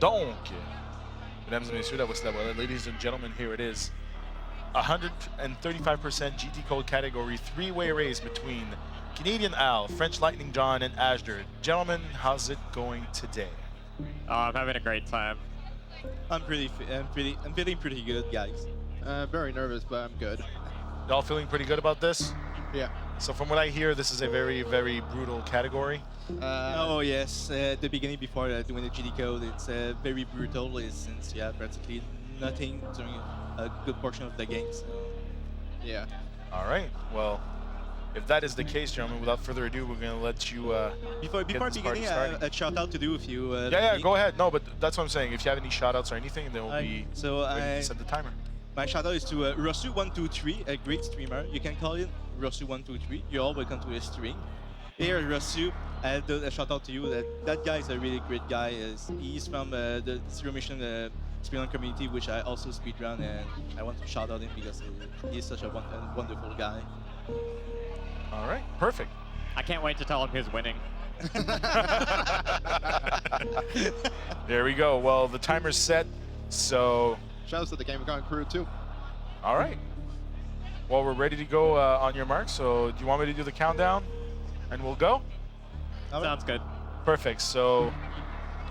Donc, mesdames et messieurs, ladies and gentlemen, here it is. 135% GT code category, three-way race between CanadianOwl, FrenchLightningJohn, and Azder. Gentlemen, how's it going today? I'm having a great time. I'm feeling pretty good, guys. Very nervous, but I'm good. Y'all feeling pretty good about this? Yeah. So from what I hear, this is a very, very brutal category. Oh yes, at the beginning before doing the GT code, it's very brutal since you have practically nothing during a good portion of the game. So. Yeah. All right. Well, if that is the case, gentlemen, without further ado, we're going to let you Before beginning, a shout out to do if you. Yeah, go ahead. No, but that's what I'm saying. If you have any shout outs or anything, then we'll be ready to set the timer. My shout out is to Rosu123, a great streamer. You can call him Rosu123. You're all welcome to his stream. Here, Rosu, I do a shout out to you. That guy is a really great guy. He's from the Zero Mission Speedrun community, which I also speedrun, and I want to shout out him because he's such a wonderful guy. All right, perfect. I can't wait to tell him who's winning. There we go. Well, the timer's set, so... Shout out to the Game Con crew, too. All right. Well, we're ready to go on your mark, so do you want me to do the countdown? And we'll go? Sounds good. Perfect. So,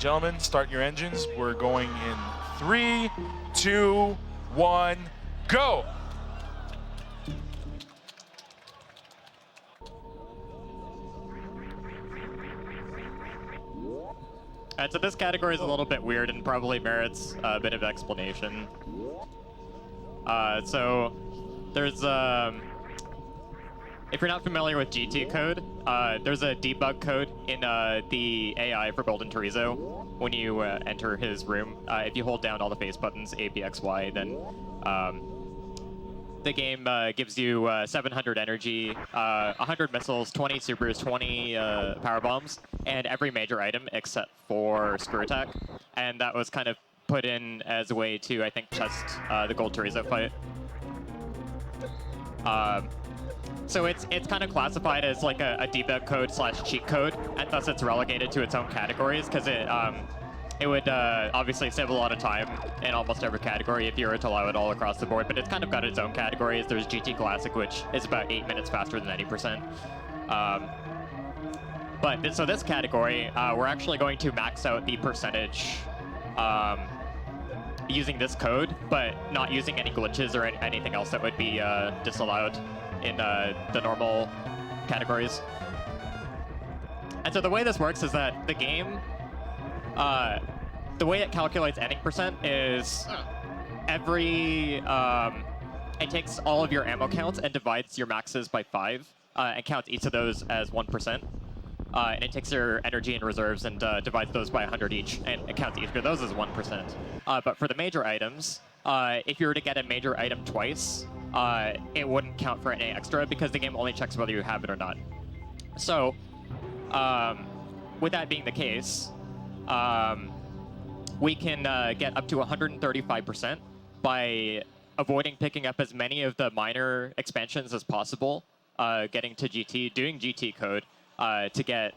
gentlemen, start your engines. We're going in 3, 2, 1, go! So this category is a little bit weird and probably merits a bit of explanation. So there's if you're not familiar with GT code, there's a debug code in the AI for Golden Chorizo when you enter his room. If you hold down all the face buttons, A, B, X, Y, then the game gives you 700 energy, 100 missiles, 20 supers, 20 power bombs, and every major item except for screw attack. And that was kind of put in as a way to, I think, test the Gold Chorizo fight. So it's kind of classified as like a debug code / cheat code, and thus it's relegated to its own categories because it would obviously save a lot of time in almost every category if you were to allow it all across the board, but it's kind of got its own categories. There's GT Classic, which is about 8 minutes faster than 90%. So this category, we're actually going to max out the percentage using this code, but not using any glitches or anything else that would be disallowed in the normal categories. And so the way this works is that the game, the way it calculates ending percent is it takes all of your ammo counts and divides your maxes by 5 and counts each of those as 1%. And it takes your energy and reserves and divides those by 100 each, and it counts each of those as 1%. But for the major items, if you were to get a major item twice, it wouldn't count for any extra because the game only checks whether you have it or not. So, with that being the case, we can get up to 135% by avoiding picking up as many of the minor expansions as possible, getting to GT, doing GT code to get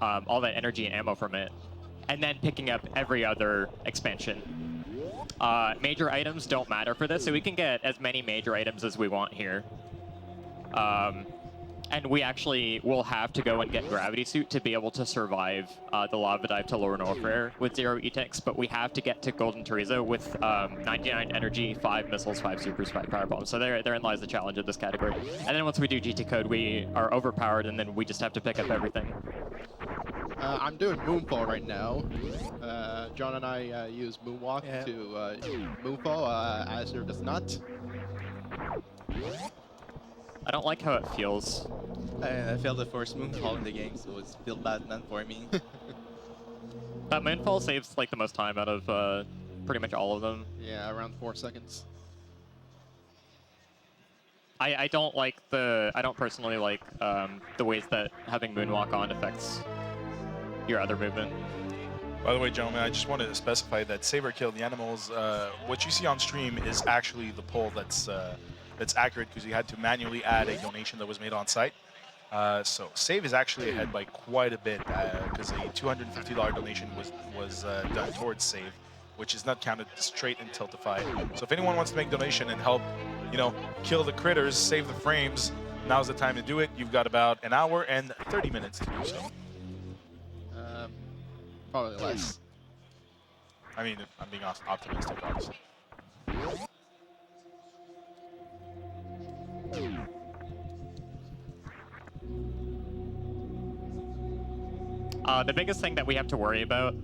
all that energy and ammo from it, and then picking up every other expansion. Major items don't matter for this, so we can get as many major items as we want here. And we actually will have to go and get Gravity Suit to be able to survive the lava dive to Lower Norfair with 0 E-Tanks, but we have to get to Golden Chorizo with 99 energy, 5 missiles, 5 supers, 5 power bombs. So therein lies the challenge of this category. And then once we do GT code, we are overpowered, and then we just have to pick up everything. I'm doing Moonfall right now. John and I use Moonwalk to Moonfall. Azder does not. I don't like how it feels. I failed the first Moonfall in the game, so it's still bad none for me. That Moonfall saves like the most time out of pretty much all of them. Yeah, around 4 seconds. I don't personally like the ways that having Moonwalk on affects your other movement. By the way, gentlemen, I just wanted to specify that Saber killed the animals. What you see on stream is actually the poll that's accurate because you had to manually add a donation that was made on site. So save is actually ahead by quite a bit because a $250 donation was done towards save, which is not counted straight in Tiltify. So if anyone wants to make donation and help, you know, kill the critters, save the frames, now's the time to do it. You've got about an hour and 30 minutes to do so. Probably less. I mean, I'm being optimistic, obviously. The biggest thing that we have to worry about,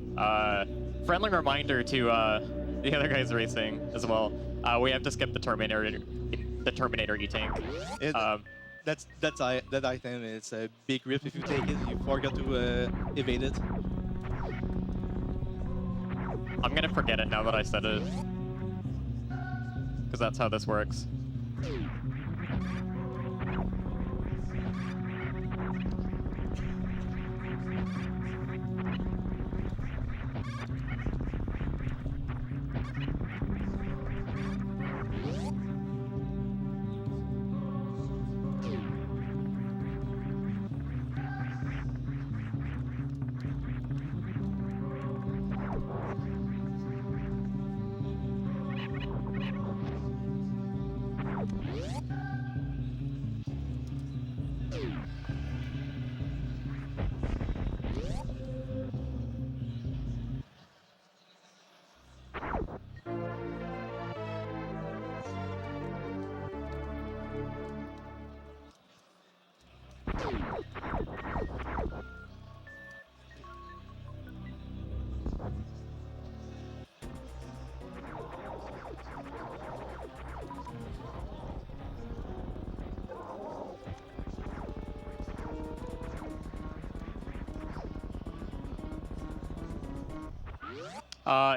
friendly reminder to the other guys racing as well. We have to skip the Terminator E-Tank. That item is a big rip if you take it. You forgot to evade it. I'm gonna forget it now that I said it, because that's how this works.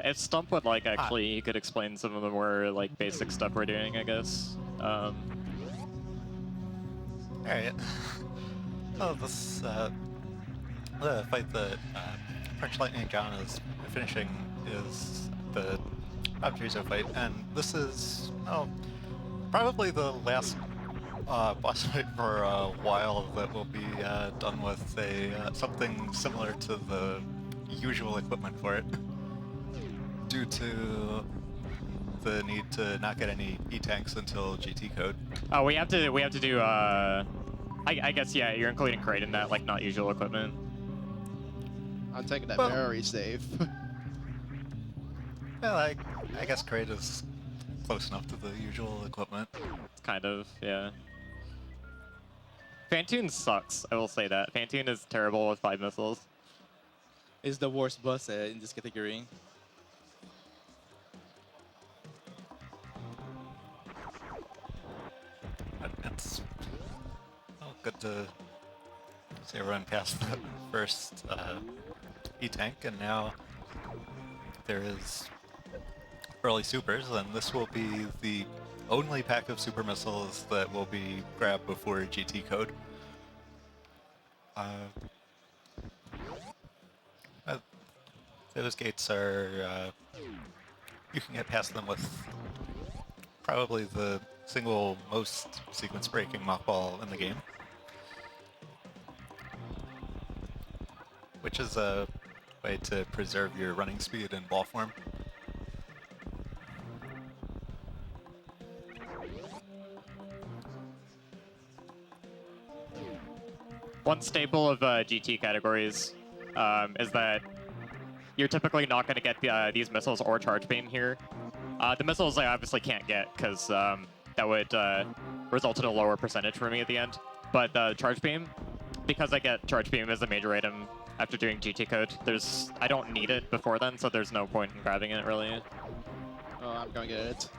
If Stump would like, actually, he could explain some of the more like basic stuff we're doing, I guess. Alright. Oh, this the fight that FrenchLightningJohn is finishing is the Bob Trezo fight, and this is probably the last boss fight for a while that will be done with a something similar to the usual equipment for it, due to the need to not get any E-tanks until GT code. Oh, we have to do. I guess yeah, you're including crate in that, like not usual equipment. I'm taking that Well- very safe. Well, I guess crate is close enough to the usual equipment. It's kind of, yeah. Fantoon sucks. I will say that Fantoon is terrible with 5 missiles. It's the worst boss in this category. But it's good to see everyone past the first E-tank, and now there is early supers, and this will be the only pack of super missiles that will be grabbed before GT code. Those gates are, you can get past them with probably the single most sequence breaking mockball in the game, which is a way to preserve your running speed in ball form. One staple of GT categories is that you're typically not going to get these missiles or charge beam here. The missiles I obviously can't get because that would result in a lower percentage for me at the end. But the charge beam, because I get charge beam as a major item after doing GT code, I don't need it before then, so there's no point in grabbing it really. Oh, I'm gonna get it.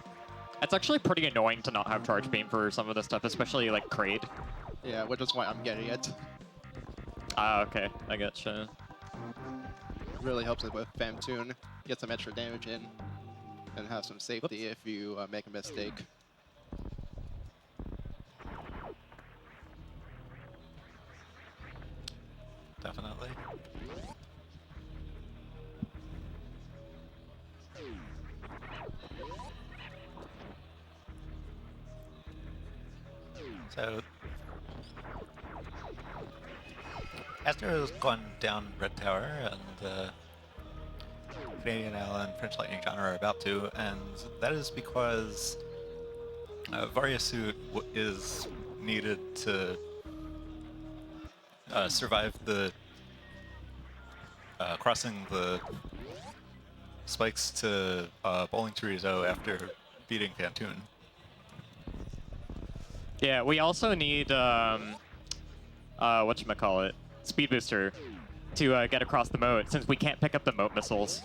It's actually pretty annoying to not have charge beam for some of this stuff, especially like Kraid. Yeah, which is why I'm getting it. Ah, okay, I getcha. Really helps it with Fantoon. Get some extra damage in, and have some safety if you make a mistake. Definitely. So Azder has gone down Red Tower, and CanadianOwl and FrenchLightningJohn are about to, and that is because Varia Suit is needed to survive the crossing the spikes to Bowling Chorizo after beating Pantoon. Yeah, we also need whatchamacallit, Speed Booster to get across the moat, since we can't pick up the moat missiles.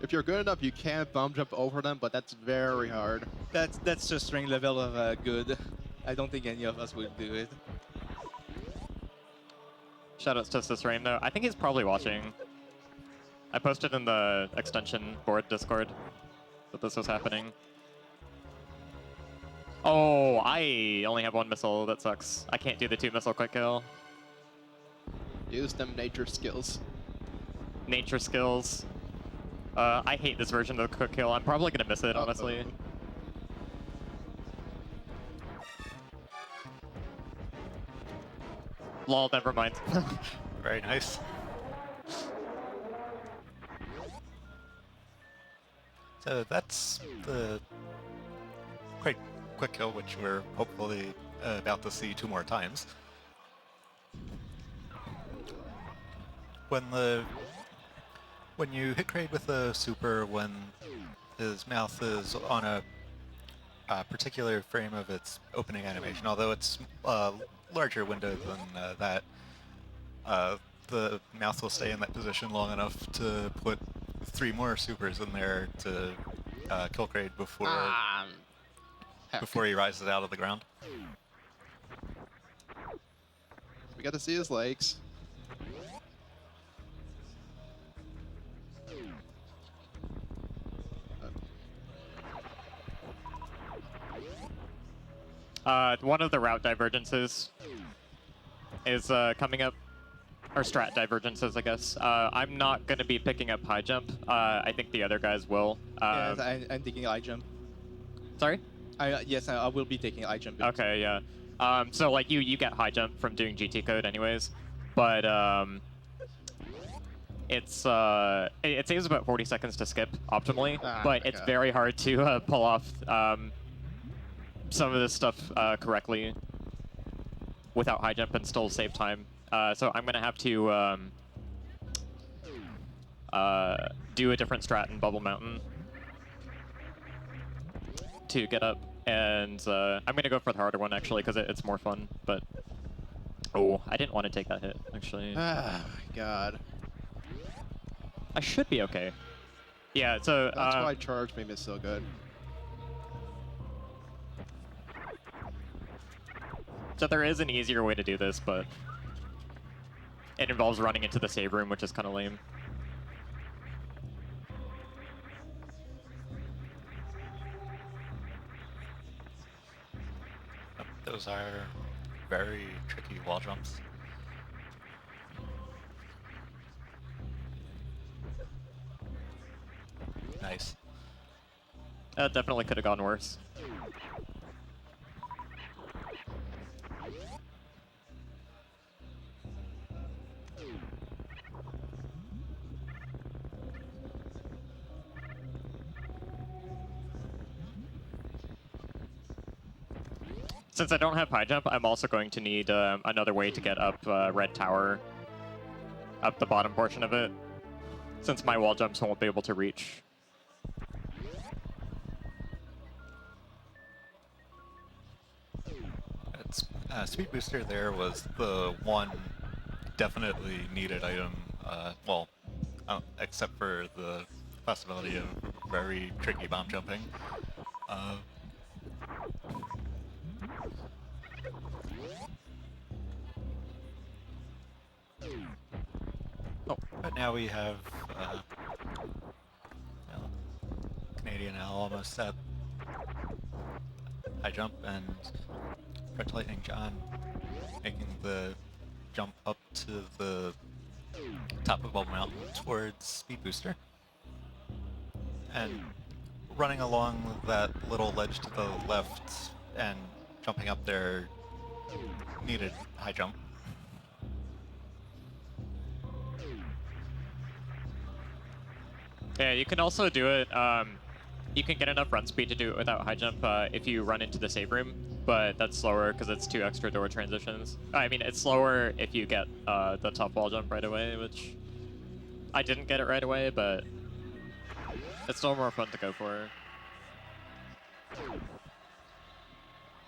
If you're good enough, you can bump jump over them, but that's very hard. That's just string level of good. I don't think any of us would do it. Shoutouts to Cicerane though. I think he's probably watching. I posted in the extension board Discord that this was happening. Oh, I only have one missile. That sucks. I can't do the 2 missile quick kill. Use them nature skills. Nature skills. I hate this version of the quick kill. I'm probably gonna miss it, honestly. Uh-oh. Lol, never mind. Very nice. So that's the quite quick kill, which we're hopefully about to see 2 more times. When you hit Kraid with a super, when his mouth is on a particular frame of its opening animation, although it's a larger window than that, the mouth will stay in that position long enough to put 3 more supers in there to kill Kraid before he rises out of the ground. We got to see his legs. One of the route divergences is coming up, or strat divergences, I guess. I'm not going to be picking up high jump. I think the other guys will. Yes, I'm taking high jump. Sorry? Yes, I will be taking high jump. Okay, yeah. So like you get high jump from doing GT code anyways, but it saves about 40 seconds to skip optimally, but it's very hard to pull off some of this stuff correctly without high jump and still save time. So I'm gonna have to do a different strat in Bubble Mountain to get up, and I'm gonna go for the harder one actually because it's more fun. But oh, I didn't want to take that hit actually. Ah, my God. I should be okay. Yeah, so That's why charge beam is so good. So there is an easier way to do this, but it involves running into the save room, which is kind of lame. Those are very tricky wall jumps. Nice. That definitely could have gone worse. Since I don't have high jump, I'm also going to need another way to get up Red Tower, up the bottom portion of it, since my wall jumps won't be able to reach. Speed Booster there was the one definitely needed item, well, except for the possibility of very tricky bomb jumping. But now we have CanadianOwl almost at high jump, and FrenchLightningJohn making the jump up to the top of Bubble Mountain towards Speed Booster. And running along that little ledge to the left and jumping up there needed high jump. Yeah, you can also do it. You can get enough run speed to do it without high jump if you run into the save room, but that's slower because it's 2 extra door transitions. I mean, it's slower if you get the top wall jump right away, which I didn't get it right away, but it's still more fun to go for.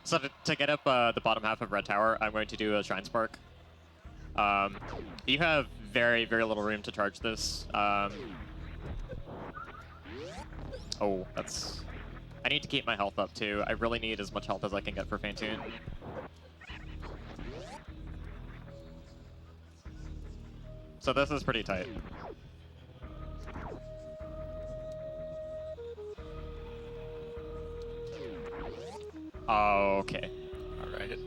So to get up the bottom half of Red Tower, I'm going to do a Shrine Spark. You have very, very little room to charge this. Oh, that's... I need to keep my health up too. I really need as much health as I can get for Fantoon. So this is pretty tight. Okay. Alright.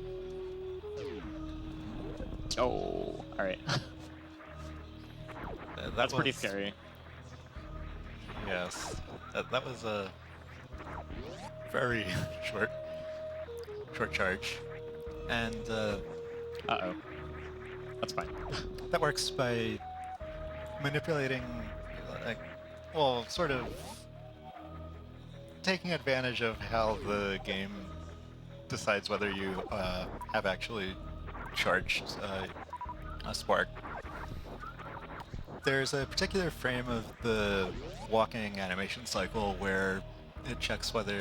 Oh, alright. That's pretty scary. Yes. That was a very short charge. And Uh-oh. That's fine. that works by manipulating, like, well, sort of taking advantage of how the game decides whether you have actually charged a spark. There's a particular frame of the walking animation cycle where it checks whether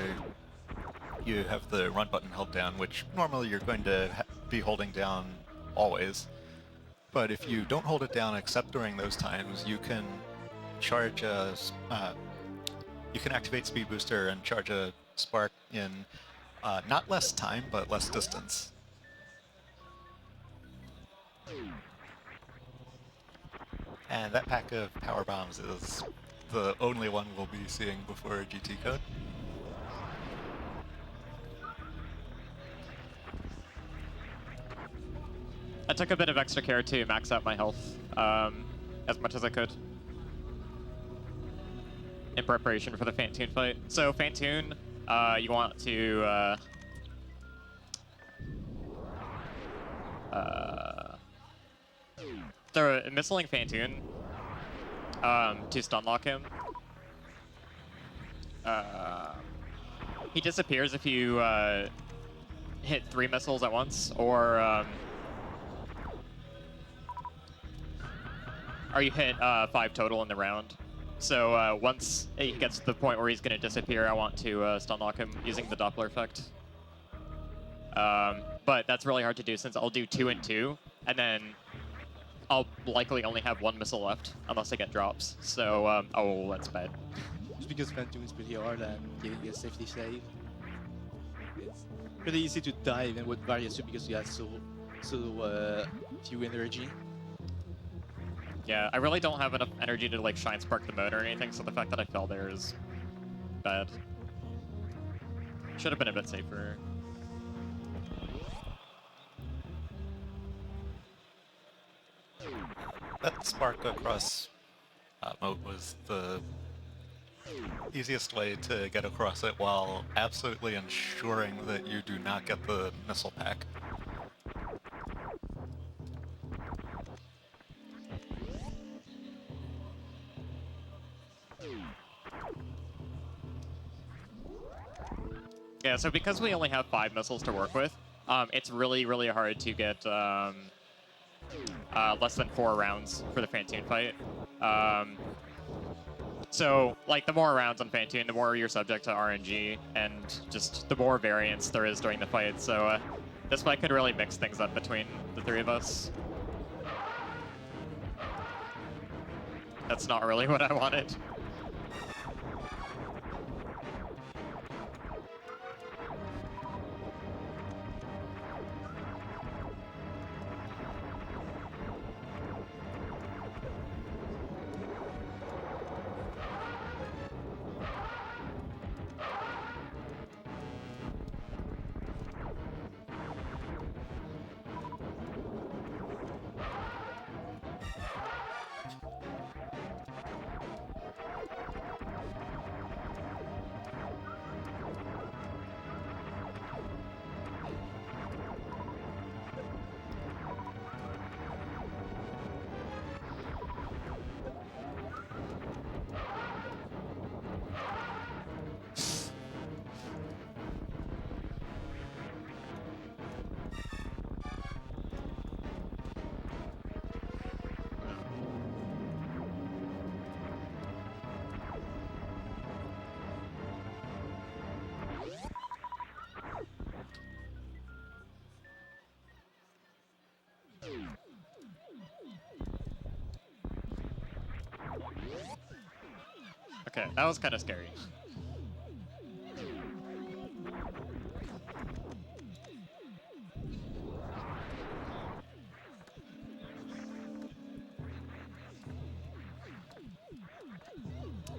you have the run button held down, which normally you're going to be holding down always. But if you don't hold it down except during those times, you can charge a you can activate Speed Booster and charge a spark in not less time, but less distance. And that pack of power bombs is the only one we'll be seeing before GT code. I took a bit of extra care to max out my health as much as I could in preparation for the Fantoon fight. So Fantoon, you want to throw a missiling Fantoon to stun lock him. He disappears if you hit 3 missiles at once, or you hit 5 total in the round. So once he gets to the point where he's going to disappear, I want to stun lock him using the Doppler effect. But that's really hard to do since I'll do 2 and 2, and then I'll likely only have 1 missile left unless I get drops. So, oh, that's bad. Just because Fantoon is pretty hard and getting a safety save. It's pretty easy to die even with various suit because you have so few energy. Yeah, I really don't have enough energy to like Shine Spark the mode or anything, so the fact that I fell there is bad. Should have been a bit safer. That spark across moat was the easiest way to get across it while absolutely ensuring that you do not get the missile pack. Yeah, so because we only have 5 missiles to work with, it's really, really hard to get less than 4 rounds for the Fantoon fight. So, like, the more rounds on Fantoon, the more you're subject to RNG, and just the more variance there is during the fight. So, this fight could really mix things up between the 3 of us. That's not really what I wanted. Okay, that was kind of scary.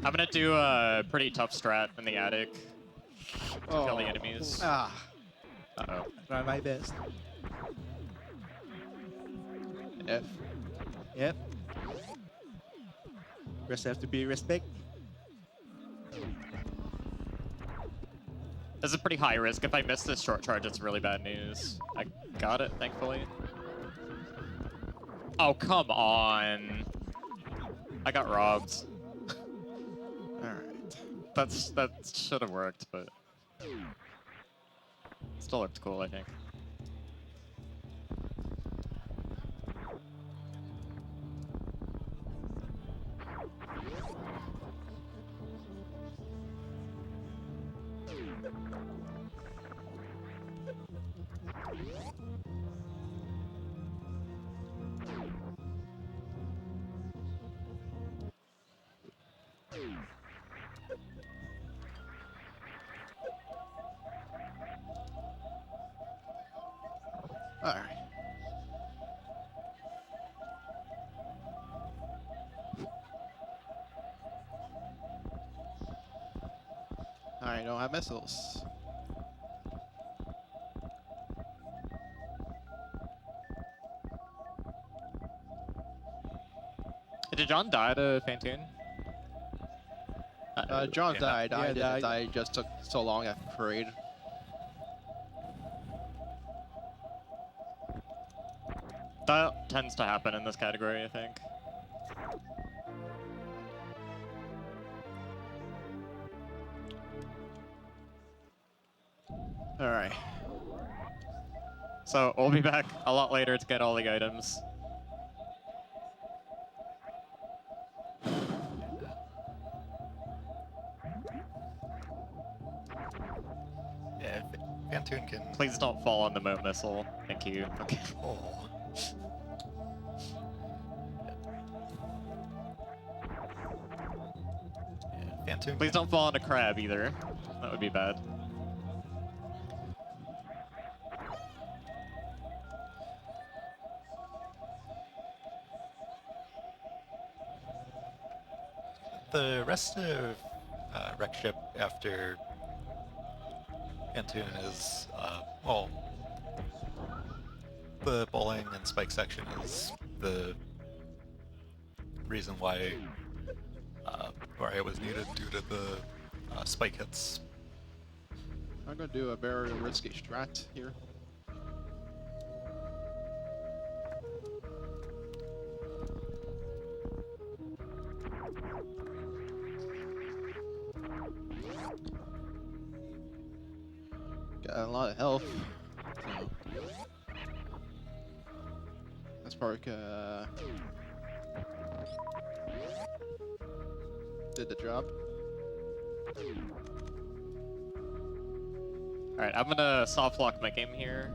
I'm gonna do a pretty tough strat in the attic to kill the enemies. Ah, Uh-oh. try my best. F. Yep. Just have to be respect. This is pretty high risk. If I miss this short charge, it's really bad news. I got it, thankfully. Oh, come on. I got robbed. Alright. That should have worked, but still looked cool, I think. Alright. I don't have missiles. Did John die to Fantoon? John Yeah. died. I Yeah, didn't. died. I just took so long at parade. That tends to happen in this category, I think. Alright. So we'll be back a lot later to get all the items. Yeah, Fantoon can. Please don't fall on the moon missile. Thank you. Okay. Oh. Yeah, Fantoon. Please don't fall on a crab either. That would be bad. The rest of Wreck Ship after Fantoon is, well, the bowling and spike section is the reason why it was needed due to the spike hits. I'm gonna do a very risky strat here. Got a lot of health. So that's Spark did the job. Alright, I'm gonna soft lock my game here.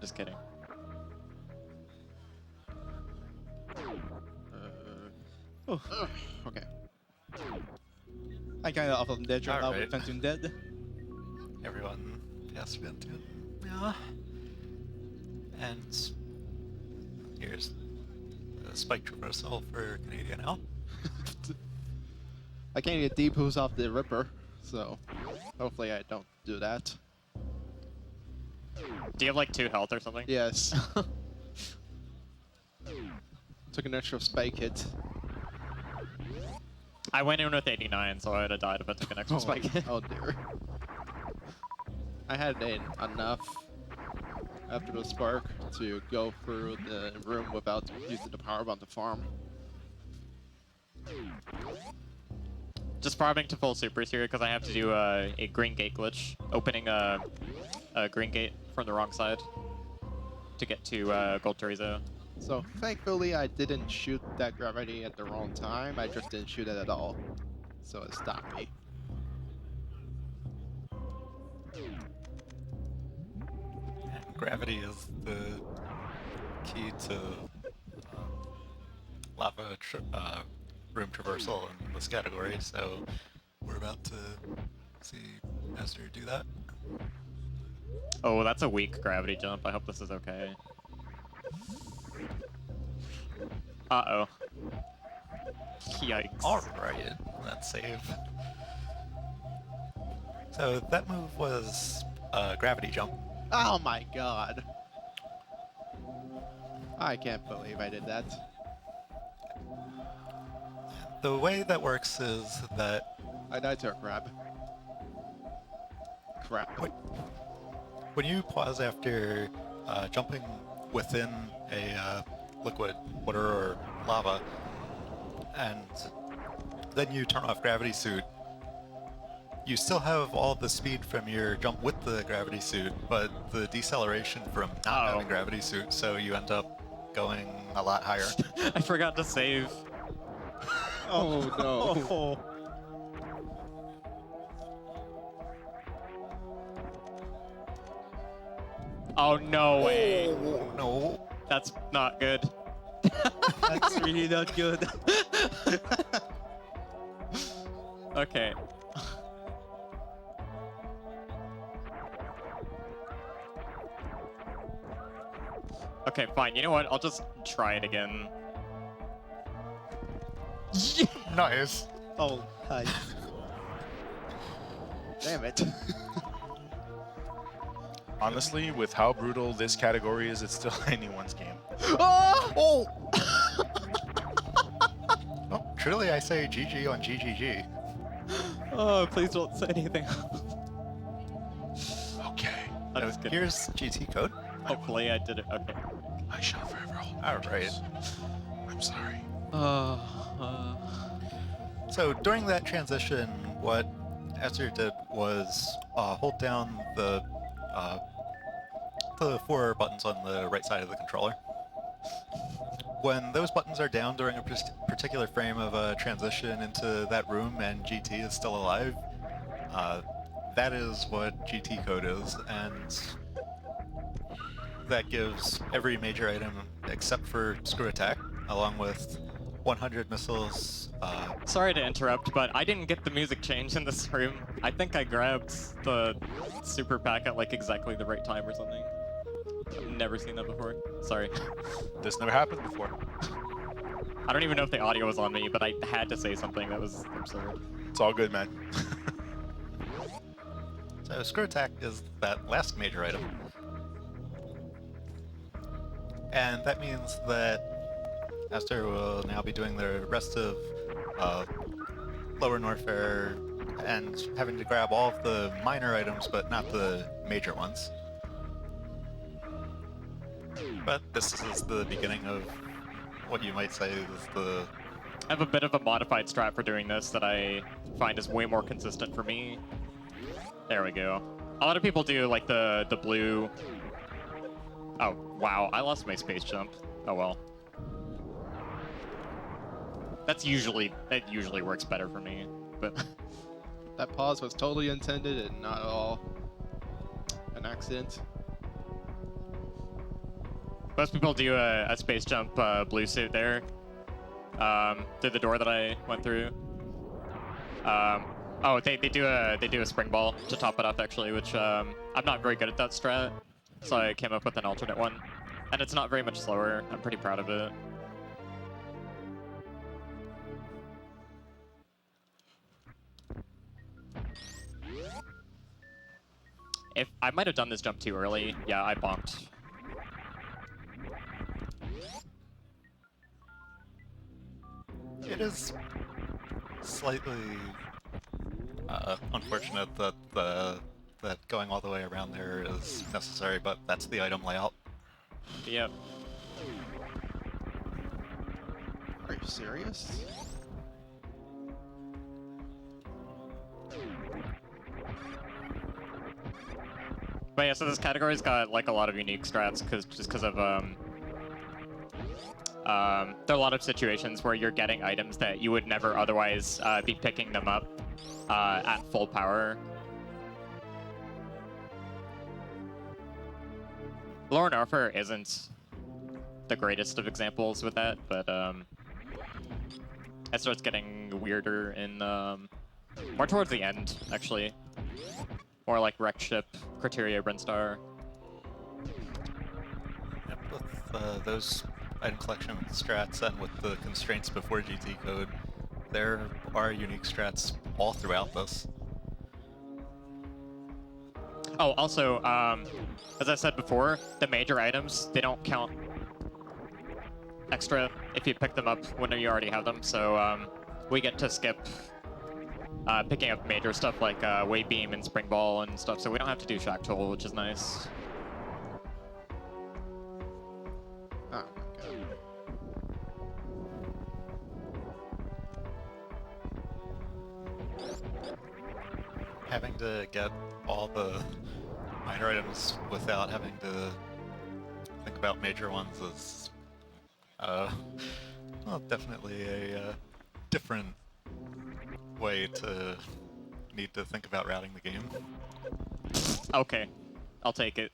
Just kidding. Okay. I kind of off of dead right now Alright. with Fantoon dead. Everyone past Fantoon. Yeah. And here's the spike traversal for CanadianOwl. I can't get deep who's off the Ripper, so hopefully I don't do that. Do you have like 2 health or something? Yes. Took an extra spike hit. I went in with 89, so I would have died if I took an extra spike hit. Oh dear. I had enough after the spark to go through the room without using the power bomb to farm. Just farming to full supers here because I have to do a green gate glitch, opening a green gate from the wrong side to get to Gold Chorizo. So thankfully I didn't shoot that gravity at the wrong time, I just didn't shoot it at all. So it stopped me. And gravity is the key to lava room traversal in this category, so we're about to see Azder do that. Oh, that's a weak gravity jump. I hope this is okay. Uh-oh. Yikes. Alright, that save. So that move was a gravity jump. Oh my god. I can't believe I did that. The way that works is that I died to a crab. Crap. when you pause after jumping within a liquid, water or lava, and then you turn off gravity suit, you still have all the speed from your jump with the gravity suit, but the deceleration from not having gravity suit, so you end up going a lot higher. I forgot to save. Oh no. Oh. Oh, no way. Oh, no. That's not good. That's really not good. Okay. Okay, fine. You know what? I'll just try it again. Nice. Oh, hi. Damn it. Honestly, with how brutal this category is, it's still anyone's game. Oh! Oh, truly I say GG on GGG. Oh, please don't say anything. Okay. I'm just kidding. Here's GT code. Hopefully I did it. Okay. I shall forever hold my Alright. peace. I'm sorry. So during that transition, what Azder did was hold down the 4 buttons on the right side of the controller. When those buttons are down during a particular frame of a transition into that room and GT is still alive, that is what GT code is, and that gives every major item except for screw attack, along with 100 missiles. Sorry to interrupt, but I didn't get the music change in this room. I think I grabbed the super pack at like exactly the right time or something. I've never seen that before. Sorry. This never happened before. I don't even know if the audio was on me, but I had to say something that was absurd. It's all good, man. So screw attack is that last major item. And that means that Azder will now be doing the rest of Lower Norfair and having to grab all of the minor items, but not the major ones. But this is the beginning of what you might say is the... I have a bit of a modified strat for doing this that I find is way more consistent for me. There we go. A lot of people do like the blue... Oh, wow, I lost my space jump. Oh well. That usually works better for me, but... That pause was totally intended and not at all an accident. Most people do a space jump blue suit there. Through the door that I went through. Oh, they do a spring ball to top it off actually, which I'm not very good at that strat, so I came up with an alternate one, and it's not very much slower. I'm pretty proud of it. If I might have done this jump too early, yeah, I bonked. It is slightly unfortunate that that going all the way around there is necessary, but that's the item layout. Yep. Are you serious? But yeah, so this category's got like a lot of unique strats just because of there are a lot of situations where you're getting items that you would never otherwise be picking them up at full power. Lower Norfair isn't the greatest of examples with that, but it starts getting weirder in more towards the end, actually. More like Wreck Ship, Criteria, Brinstar. Yep, with those item collection strats and with the constraints before GT code, there are unique strats all throughout this. Oh, also, as I said before, the major items, they don't count extra if you pick them up when you already have them, so we get to skip picking up major stuff like Wave Beam and Spring Ball and stuff, so we don't have to do Shack Toll, which is nice. Oh my god. Having to get all the minor items without having to think about major ones is well, definitely a different way to need to think about routing the game. Okay, I'll take it.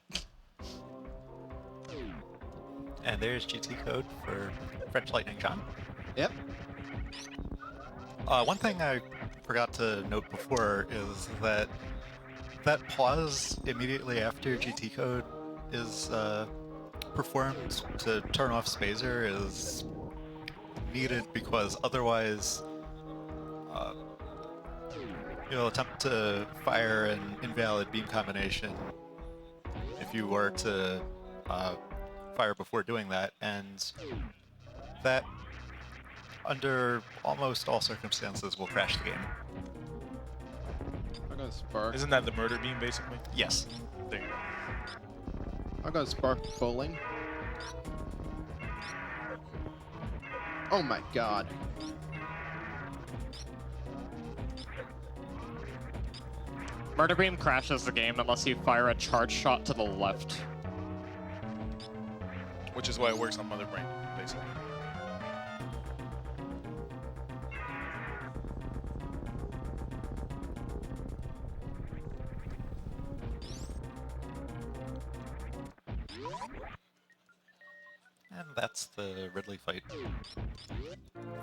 And there's GT code for FrenchLightningJohn. Yep. One thing I forgot to note before is that pause immediately after GT code is performed to turn off Spazer is needed because otherwise you'll attempt to fire an invalid beam combination if you were to fire before doing that, and that under almost all circumstances will crash the game. I'm gonna spark. Isn't that the murder beam, basically? Yes. There you go. I'm gonna spark bowling. Oh my god. Murder Beam crashes the game unless you fire a charge shot to the left. Which is why it works on Mother Brain, basically. And that's the Ridley fight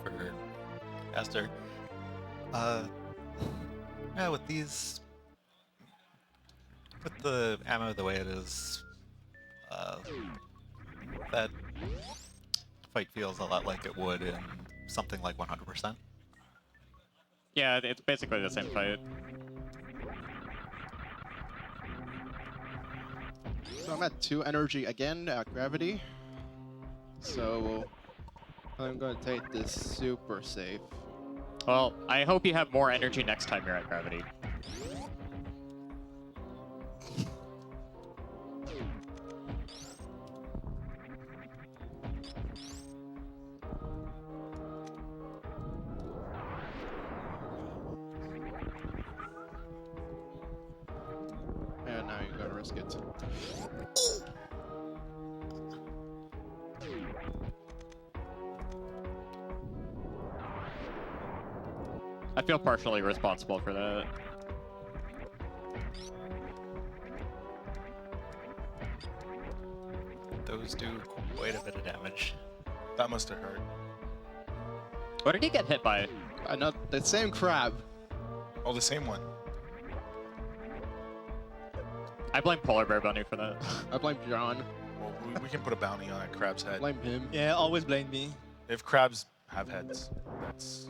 for Azder. Yeah, with the ammo the way it is, that fight feels a lot like it would in something like 100%. Yeah, it's basically the same fight. So I'm at 2 energy again at gravity. So I'm gonna take this super safe. Well, I hope you have more energy next time you're at gravity. And now you gotta risk it. I feel partially responsible for that. Those do quite a bit of damage. That must have hurt. What did he get hit by? Not the same crab. Oh, the same one. I blame Polar Bear Bunny for that. I blame John. Well, we can put a bounty on that crab's head. Blame him. Yeah, always blame me. If crabs have heads, that's...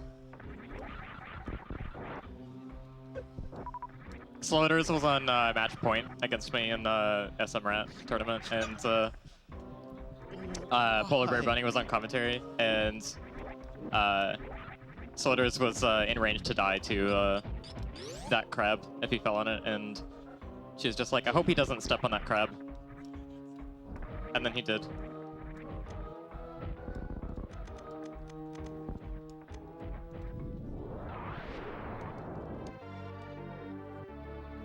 Sloters was on match point against me in the SM Rat tournament, and Polar Bear Bunny was on commentary, and Sloters was in range to die to that crab if he fell on it, and she was just like, I hope he doesn't step on that crab. And then he did.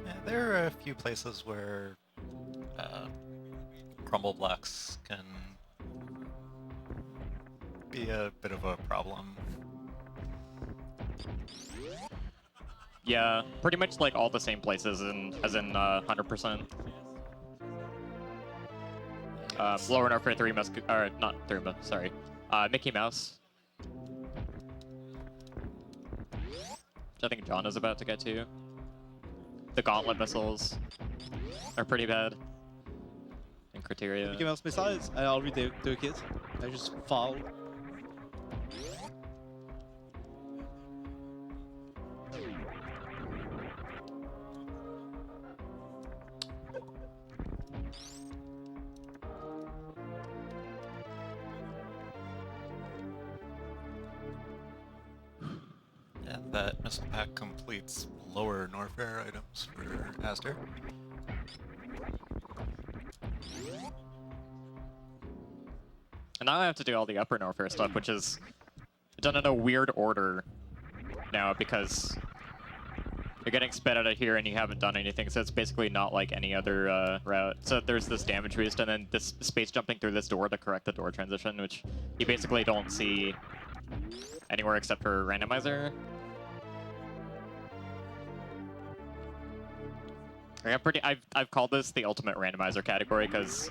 Yeah, there are a few places where crumble blocks can be a bit of a problem. Yeah, pretty much like all the same places as in 100%. Lower enough for 3 or not 3, sorry. Mickey Mouse. which I think John is about to get to. The gauntlet missiles are pretty bad. And criteria. Mickey Mouse missiles, I already took it. I just fall. And that missile pack completes lower Norfair items for Azder. And now I have to do all the upper Norfair stuff, which is done in a weird order now because you're getting sped out of here and you haven't done anything, so it's basically not like any other route. So there's this damage boost and then this space jumping through this door to correct the door transition, which you basically don't see anywhere except for randomizer. I've called this the ultimate randomizer category because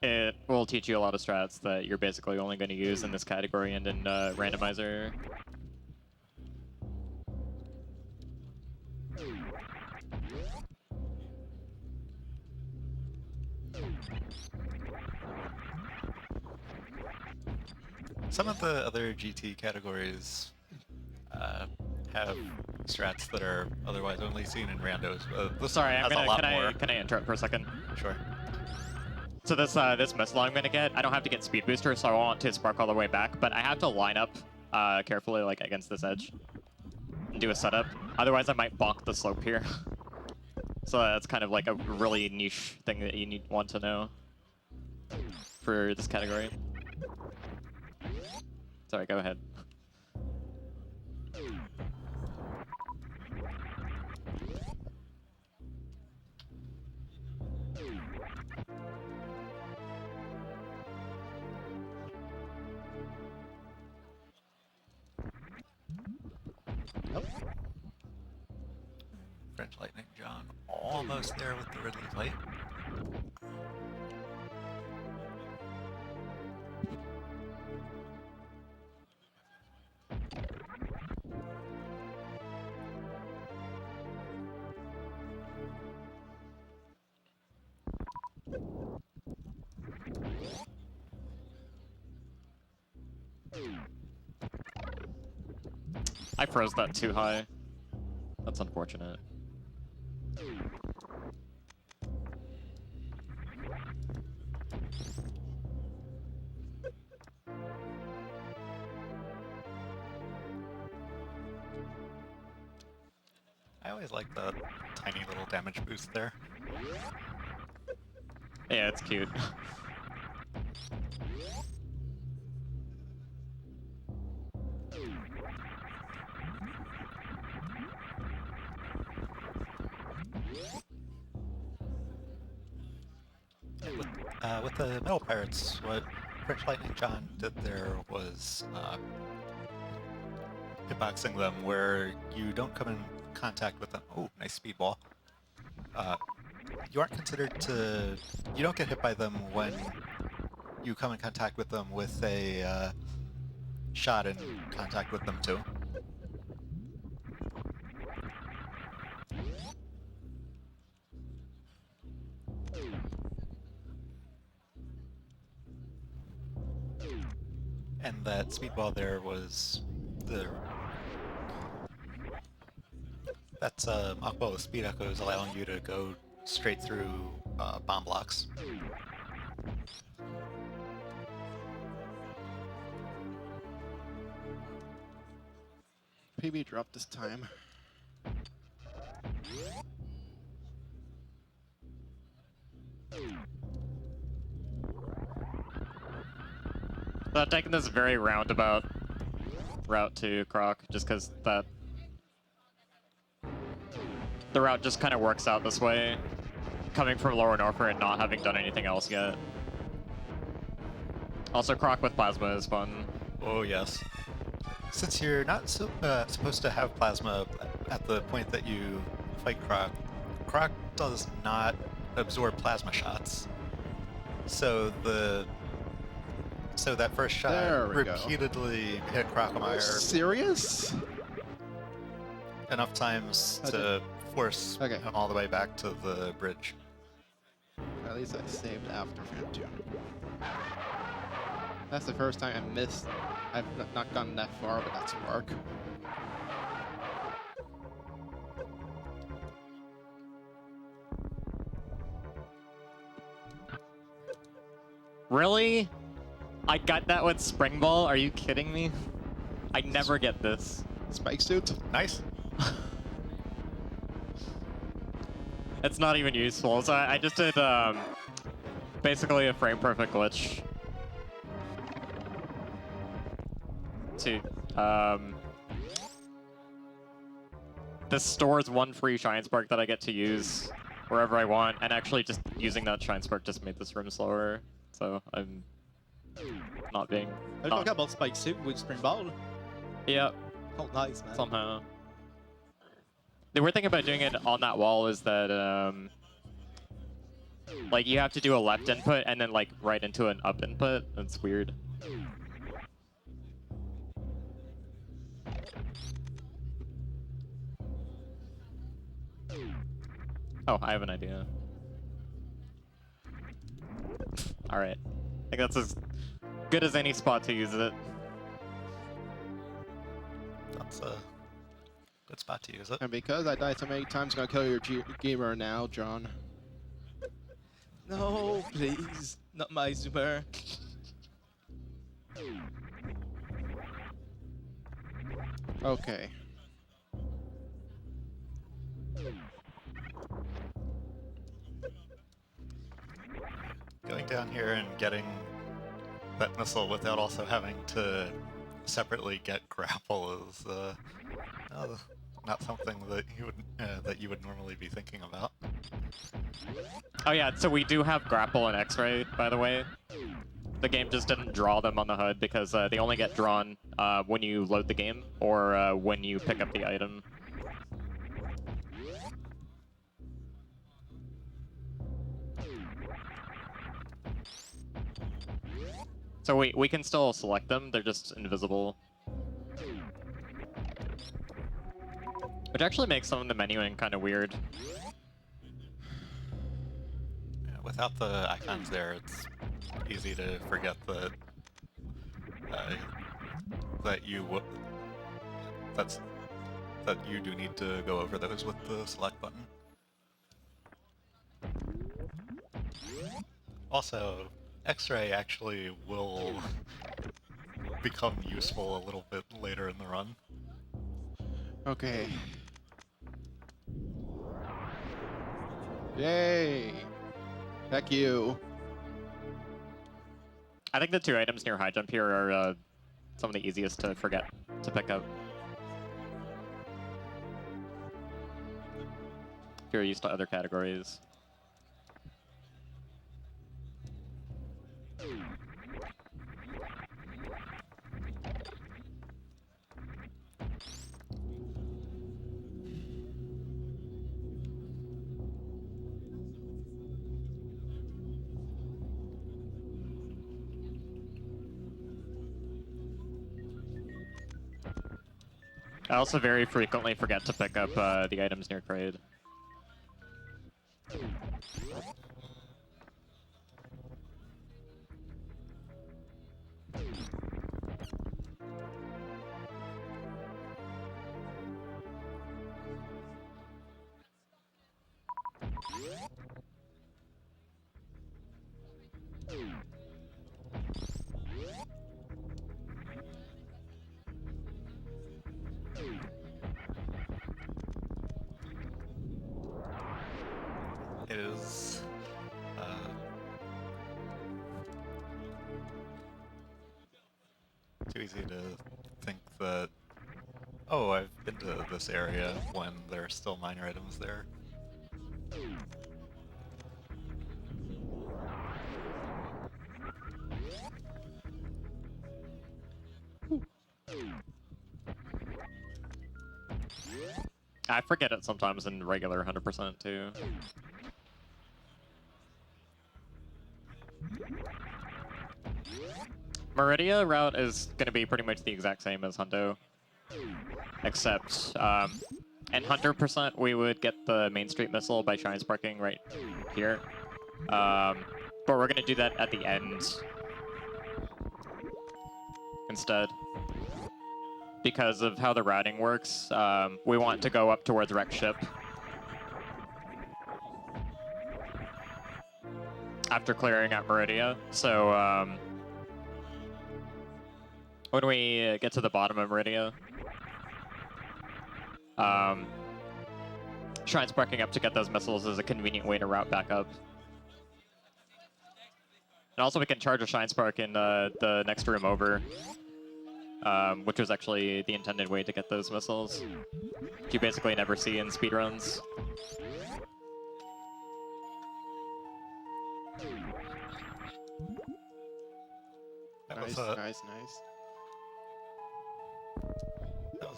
it will teach you a lot of strats that you're basically only going to use in this category and in randomizer. Some of the other GT categories have strats that are otherwise only seen in randos. This Sorry, has a lot more. can I interrupt for a second? Sure. So this missile I'm gonna get, I don't have to get speed booster, so I want to spark all the way back, but I have to line up carefully like against this edge and do a setup. Otherwise I might bonk the slope here. So that's kind of like a really niche thing that you want to know for this category. Sorry, go ahead. FrenchLightningJohn almost there with the Ridley plate. I froze that too high. That's unfortunate. I always like the tiny little damage boost there. Yeah, it's cute. With the Metal Pirates, what FrenchLightningJohn did there was hitboxing them where you don't come in contact with them. Oh, nice speedball. You aren't considered to... You don't get hit by them when you come in contact with them with a shot in contact with them too. And that speedball there was the... That's Akbal with speed echoes allowing you to go straight through bomb blocks. PB dropped this time. So I'm taking this very roundabout route to Croc, just because the route just kind of works out this way, coming from Lower Norfair and not having done anything else yet. Also, Croc with Plasma is fun. Oh yes. Since you're not supposed to have Plasma at the point that you fight Croc, Croc does not absorb Plasma shots. So that first shot repeatedly hit Crocomire. Serious? enough times to force Okay. him all the way back to the bridge. At least I saved after Fan 2. That's the first time I missed. I've not gotten that far, but that's work. Really? I got that with Spring Ball? Are you kidding me? I never get this. Spike suit? Nice. It's not even useful. So I just did basically a frame perfect glitch to this stores one free Shine Spark that I get to use wherever I want, and actually just using that Shine Spark just made this room slower. So I'm not being. I talk about Spike Suit with Spring Ball. Yeah, Oh, nice, man. somehow. The weird thing about doing it on that wall is that like you have to do a left input and then like right into an up input. That's weird. Oh, I have an idea. All right, I think that's as good as any spot to use it. That's a good spot to use it. And because I died so many times, I'm gonna kill your gamer now, John. No, please. Not my Zoomer. Okay. Going down here and getting that missile without also having to separately get grapple is not something that you would normally be thinking about. Oh yeah, so we do have grapple and X-ray, by the way. The game just didn't draw them on the HUD because they only get drawn when you load the game or when you pick up the item. So we can still select them, they're just invisible. Which actually makes some of the menuing kind of weird. Yeah, without the icons there, it's easy to forget that that you do need to go over those with the select button. Also, X-ray actually will become useful a little bit later in the run. Okay. Yay! Heck you. I think the two items near high jump here are some of the easiest to forget to pick up. If you're used to other categories. I also very frequently forget to pick up the items near Kraid. It is too easy to think that, oh, I've been to this area when there are still minor items there. I forget it sometimes in regular 100% too. Meridia route is going to be pretty much the exact same as Hundo, except And 100% we would get the Main Street missile by Shine Sparking right here. But we're going to do that at the end instead. Because of how the routing works, we want to go up towards Wreck Ship. After clearing at Meridia. So when we get to the bottom of Meridia, Shine Sparking up to get those missiles is a convenient way to route back up. And also we can charge a Shine Spark in the next room over, which was actually the intended way to get those missiles, which you basically never see in speedruns. That Nice.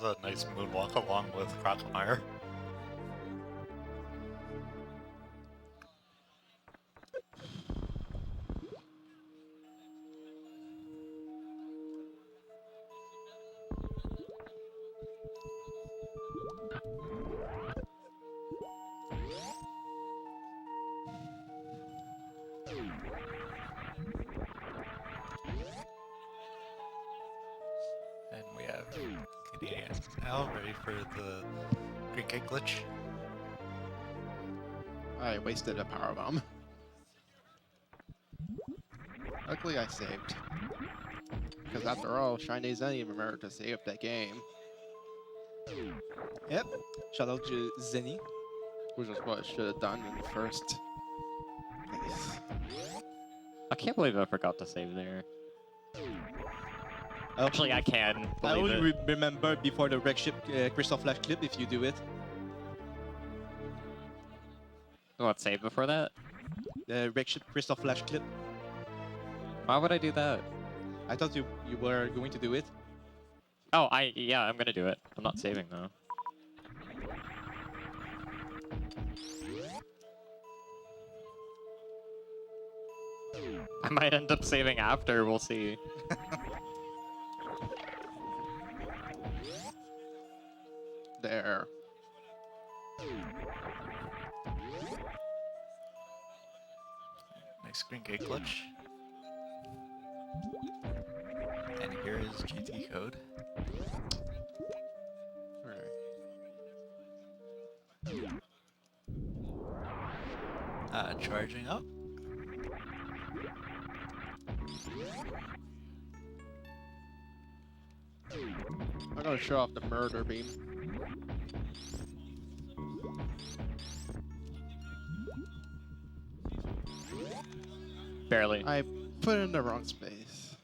was a nice moonwalk along with Crocomire. And we have CanadianOwl ready for the Green Gate glitch. I wasted a power bomb. Luckily I saved. Because after all, Chinese didn't even remember to save that game. Yep. Shout out to Zenny. Which is what I should have done in the first place. I can't believe I forgot to save there. Actually, I can I believe only it. remember before the Wreck Ship Crystal Flash clip if you do it. What, save before that? The Wreck Ship Crystal Flash clip. Why would I do that? I thought you were going to do it. Oh, yeah, I'm gonna do it. I'm not saving though. I might end up saving after, we'll see. There. Nice Green Gate glitch. And here is GT code. Charging up. I'm gonna show off the murder beam. Barely. I put it in the wrong space.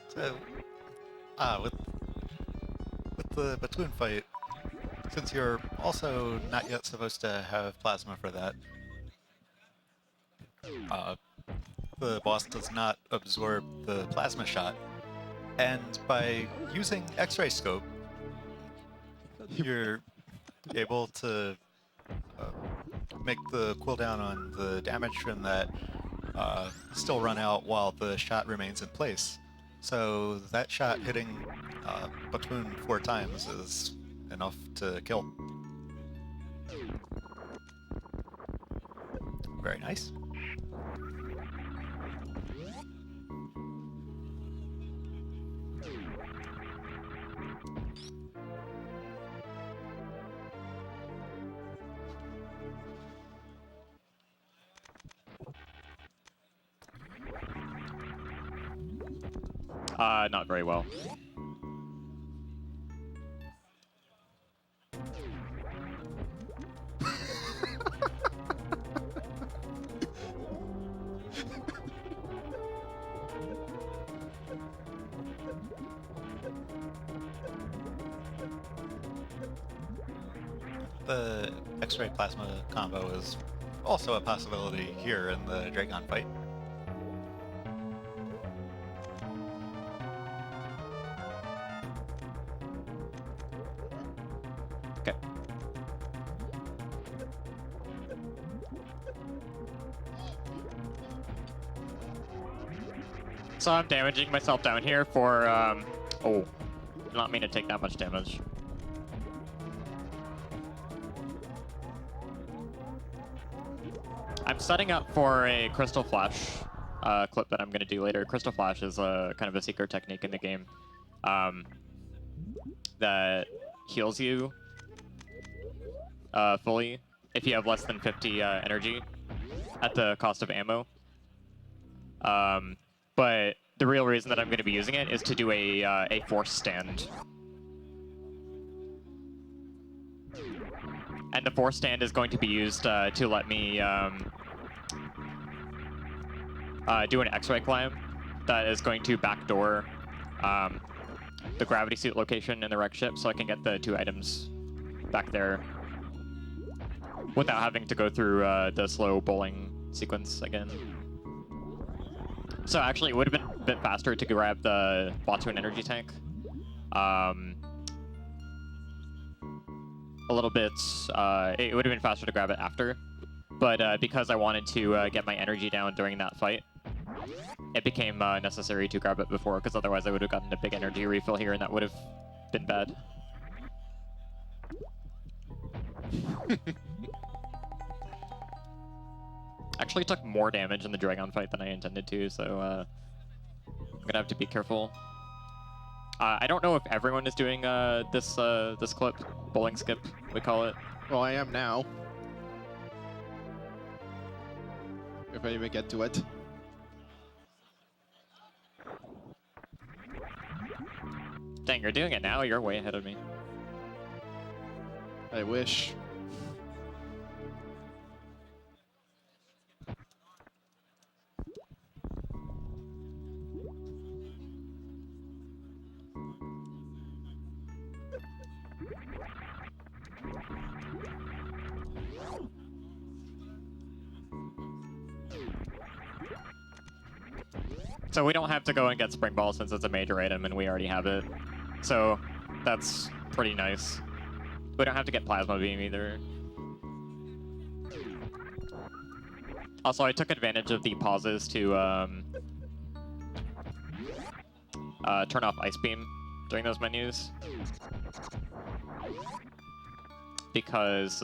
So, with the Batoon fight, since you're also not yet supposed to have plasma for that, the boss does not absorb the plasma shot, and by using X-ray scope, you're able to make the cooldown on the damage from that still run out while the shot remains in place. So that shot hitting Batoon 4 times is enough to kill. Very nice. Not very well. The X-ray plasma combo is also a possibility here in the Dragon fight. Okay. So I'm damaging myself down here for, oh, did not mean to take that much damage. I'm setting up for a Crystal Flash clip that I'm going to do later. Crystal Flash is kind of a secret technique in the game that heals you fully if you have less than 50 energy at the cost of ammo. But the real reason that I'm going to be using it is to do a force stand. And the force stand is going to be used to let me do an X-ray climb that is going to backdoor the gravity suit location in the wreck ship, so I can get the 2 items back there without having to go through the slow bowling sequence again. So actually, it would have been a bit faster to grab the Botwin energy tank. A little bit, it would have been faster to grab it after, but because I wanted to get my energy down during that fight, it became necessary to grab it before, because otherwise I would have gotten a big energy refill here, and that would have been bad. Actually took more damage in the Dragon fight than I intended to, so I'm gonna have to be careful. I don't know if everyone is doing this clip, bowling skip, we call it. Well, I am now. If I even get to it. Dang, you're doing it now? You're way ahead of me. I wish. So we don't have to go and get Spring Ball since it's a major item and we already have it. So that's pretty nice. We don't have to get Plasma Beam either. Also, I took advantage of the pauses to turn off Ice Beam during those menus. Because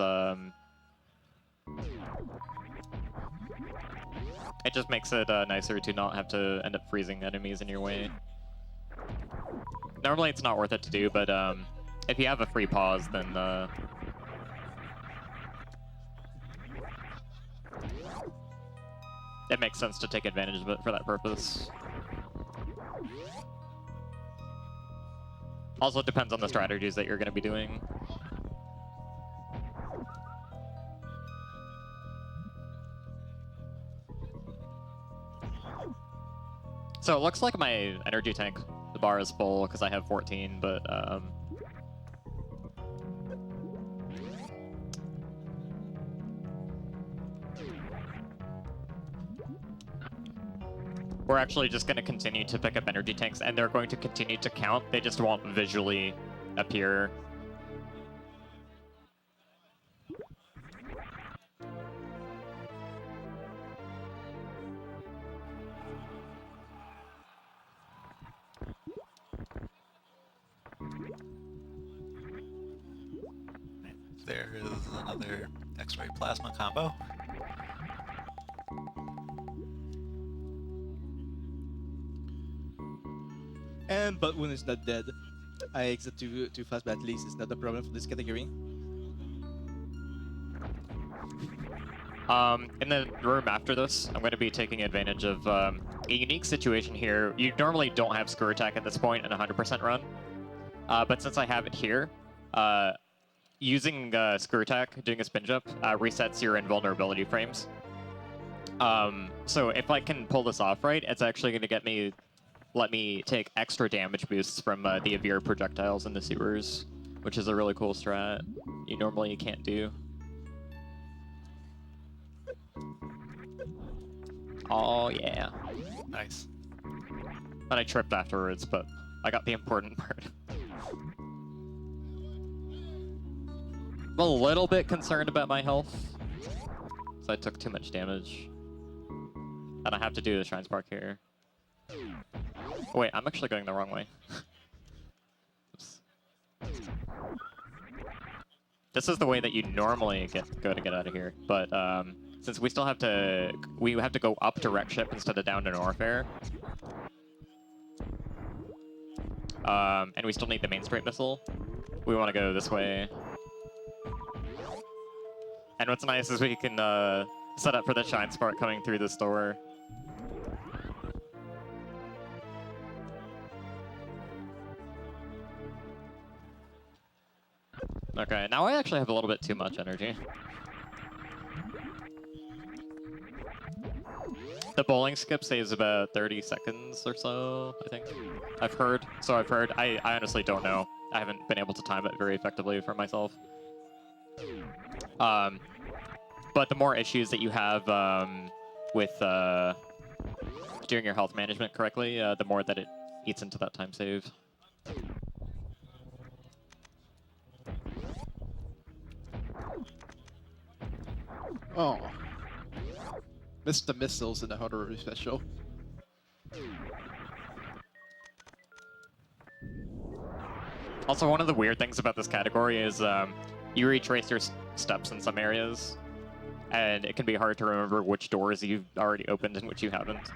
it just makes it nicer to not have to end up freezing enemies in your way. Normally it's not worth it to do, but if you have a free pause, then it makes sense to take advantage of it for that purpose. Also, it depends on the strategies that you're going to be doing. So it looks like my energy tank, the bar is full because I have 14, but we're actually just going to continue to pick up energy tanks, and they're going to continue to count. They just won't visually appear. There is another X-ray plasma combo. And Botwin is not dead. I exit too fast, but at least it's not a problem for this category. In the room after this, I'm going to be taking advantage of a unique situation here. You normally don't have Screw Attack at this point in a 100% run, but since I have it here, using Screw Attack, doing a spin jump, resets your invulnerability frames. So if I can pull this off right, it's actually going to let me take extra damage boosts from the Avir projectiles in the sewers, which is a really cool strat you normally can't do. Oh yeah. Nice. And I tripped afterwards, but I got the important part. I'm a little bit concerned about my health, so I took too much damage. And I have to do the Shrine Spark here. Wait, I'm actually going the wrong way. Oops. This is the way that you normally go to get out of here, but since we still have to, go up to Wreck Ship instead of down to Norfair. And we still need the main straight missile. We want to go this way. And what's nice is we can set up for the Shine Spark coming through this door. Okay, now I actually have a little bit too much energy. The bowling skip saves about 30 seconds or so, I think. I've heard. I honestly don't know. I haven't been able to time it very effectively for myself. But the more issues that you have with doing your health management correctly, the more that it eats into that time save. Oh. Missed the missiles in the Hunter special. Also, one of the weird things about this category is you retrace your steps in some areas, and it can be hard to remember which doors you've already opened and which you haven't.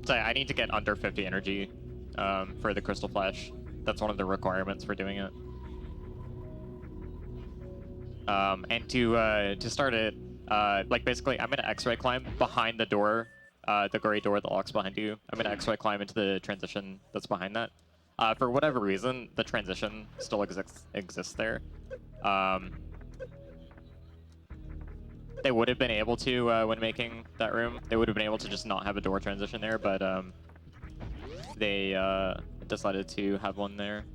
So I need to get under 50 energy for the Crystal Flash. That's one of the requirements for doing it. And to start it, like basically, I'm gonna X-ray climb behind the door, the gray door that locks behind you. I'm gonna X-ray climb into the transition that's behind that. For whatever reason, the transition still exists there. They would have been able to, when making that room, they would have been able to just not have a door transition there, but they decided to have one there.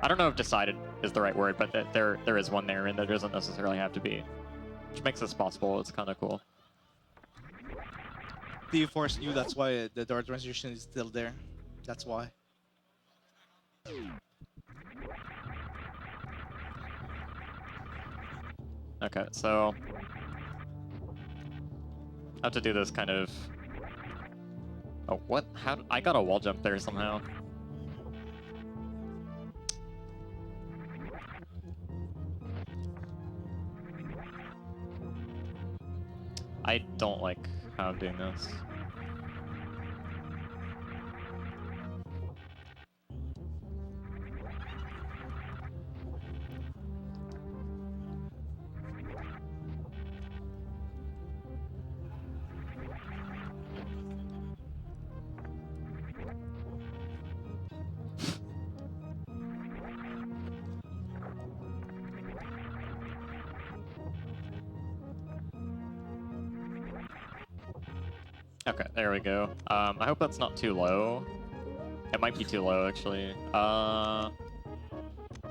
I don't know if decided is the right word, but there is one there, and there doesn't necessarily have to be, which makes this possible. It's kind of cool. The Force knew that's why the door transition is still there. That's why. Okay, so I have to do this kind of. Oh, what? How? I got a wall jump there somehow. I don't like how I'm doing this. Okay, there we go. I hope that's not too low. It might be too low, actually. Oh,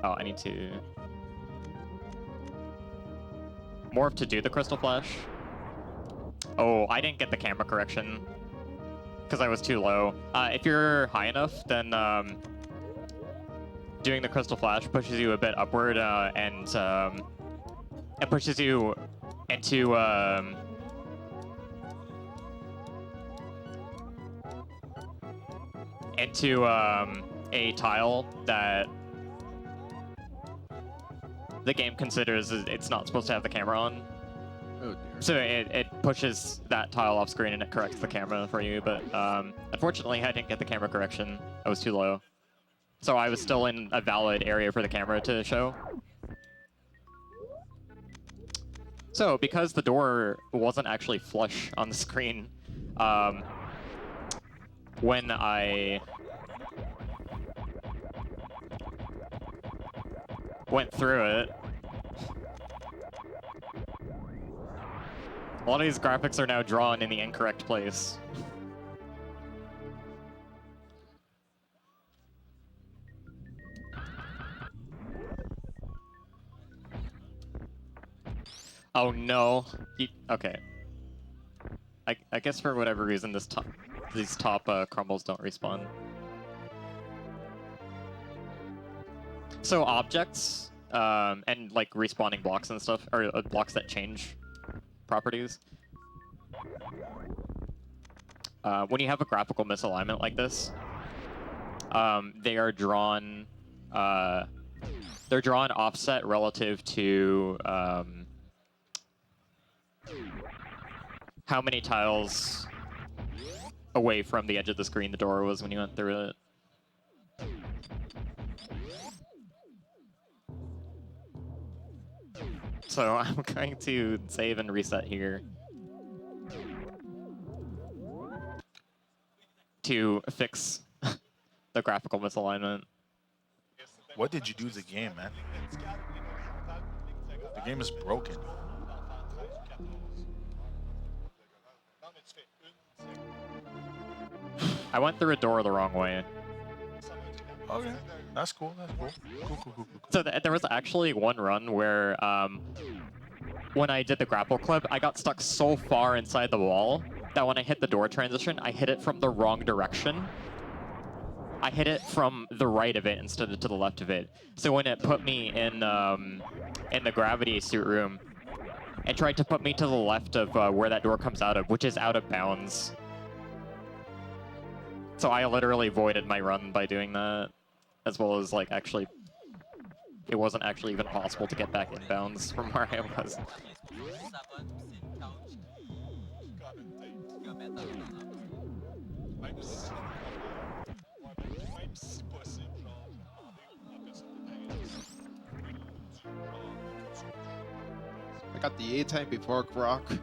I need to morph to do the Crystal Flash. Oh, I didn't get the camera correction because I was too low. If you're high enough, then doing the Crystal Flash pushes you a bit upward, and it pushes you into a tile that the game considers it's not supposed to have the camera on. Oh dear. So it pushes that tile off screen and it corrects the camera for you, but unfortunately I didn't get the camera correction. I was too low. So I was still in a valid area for the camera to show. So because the door wasn't actually flush on the screen, when I went through it, A lot of these graphics are now drawn in the incorrect place. Oh no. Okay. I guess for whatever reason these top crumbles don't respawn. So objects and like respawning blocks and stuff, or blocks that change properties. When you have a graphical misalignment like this, they are drawn. They're drawn offset relative to how many tiles away from the edge of the screen the door was when you went through it. So I'm going to save and reset here to fix the graphical misalignment. What did you do to the game, man? The game is broken. I went through a door the wrong way. Okay, that's cool. That's cool. Cool. So there was actually one run where when I did the grapple clip, I got stuck so far inside the wall that when I hit the door transition, I hit it from the wrong direction. I hit it from the right of it instead of to the left of it. So when it put me in the gravity suit room, it tried to put me to the left of where that door comes out of, which is out of bounds. So I literally voided my run by doing that, as well as like actually, it wasn't actually even possible to get back in bounds from where I was. I got the A-time before Grok.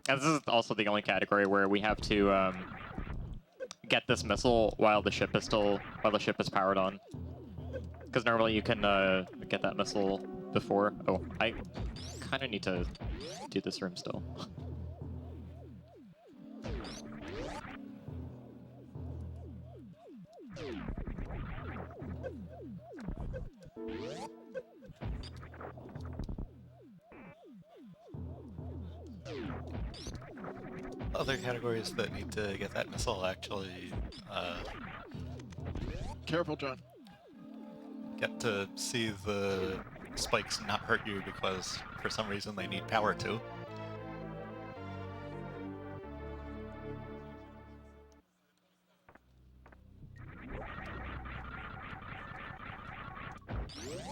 And this is also the only category where we have to get this missile while the ship is powered on. Because normally you can get that missile before. Oh, I kind of need to do this room still. Other categories that need to get that missile actually Careful, John. get to see the spikes not hurt you because for some reason they need power to.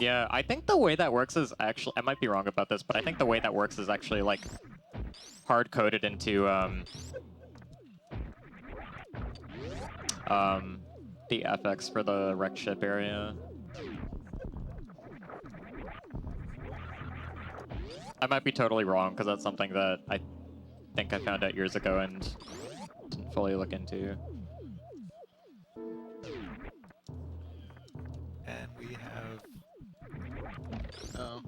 Yeah, I think the way that works is actually, I might be wrong about this, but I think the way that works is actually like hard-coded into the FX for the wrecked ship area. I might be totally wrong, because that's something that I think I found out years ago and didn't fully look into. And we have Oh.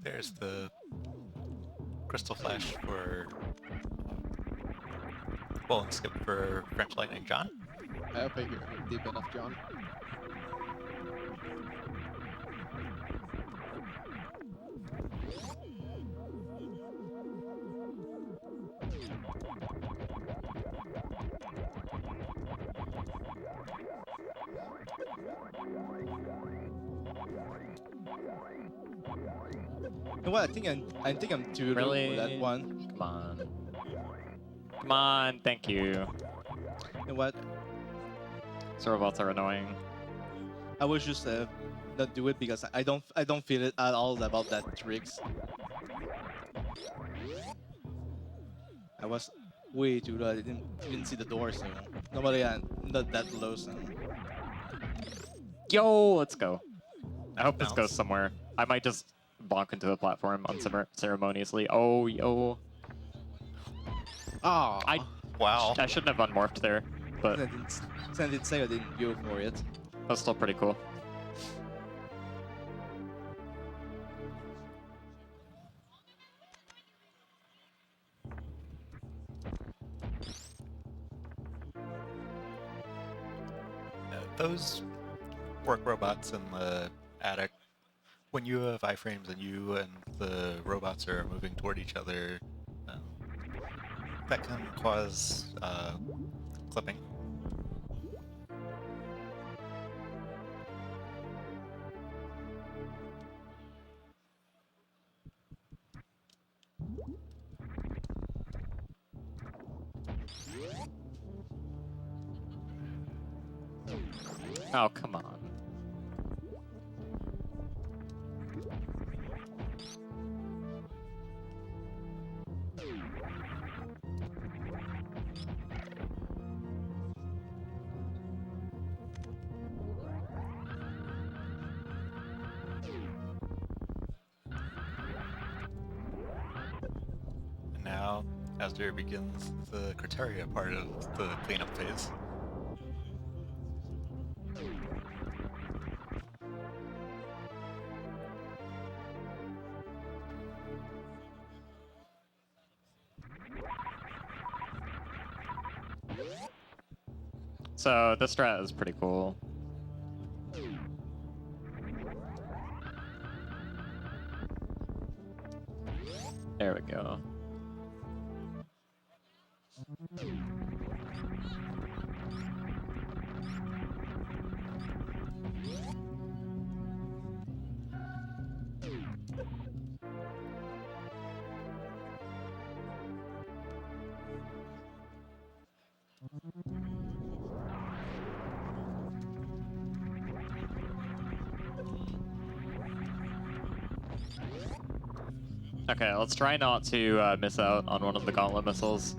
there's the crystal flash for and skip for FrenchLightningJohn. I hope you're deep enough, John. You know what? I think I'm too low Really? for that one. Come on. Come on, thank you. You know what? Robots are annoying. I was just not do it because I don't feel it at all about that tricks. I was way too low. I didn't even see the door, so nobody had not that low. So Yo, let's go. I hope this Bounce. goes somewhere. I might just bonk into the platform unceremoniously. Oh, yo. Oh, Wow. I shouldn't have unmorphed there, but I didn't say I didn't go for it. that's still pretty cool. Those work robots in the attic, when you have iframes and you and the robots are moving toward each other, that can cause clipping. Oh, come on. And now, Azder begins the criteria part of the cleanup phase. So this strat is pretty cool. There we go. Okay, let's try not to miss out on one of the gauntlet missiles.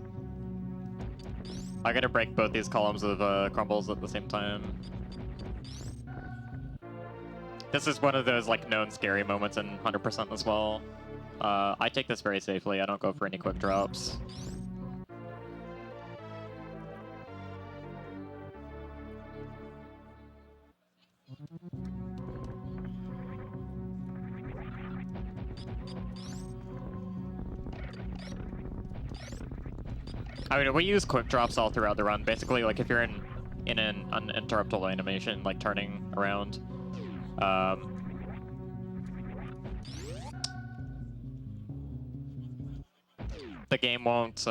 I gotta break both these columns of crumbles at the same time. This is one of those like known scary moments in 100% as well. I take this very safely. I don't go for any quick drops. I mean, we use quick drops all throughout the run. Basically, like if you're in an uninterruptible animation, like turning around, the game won't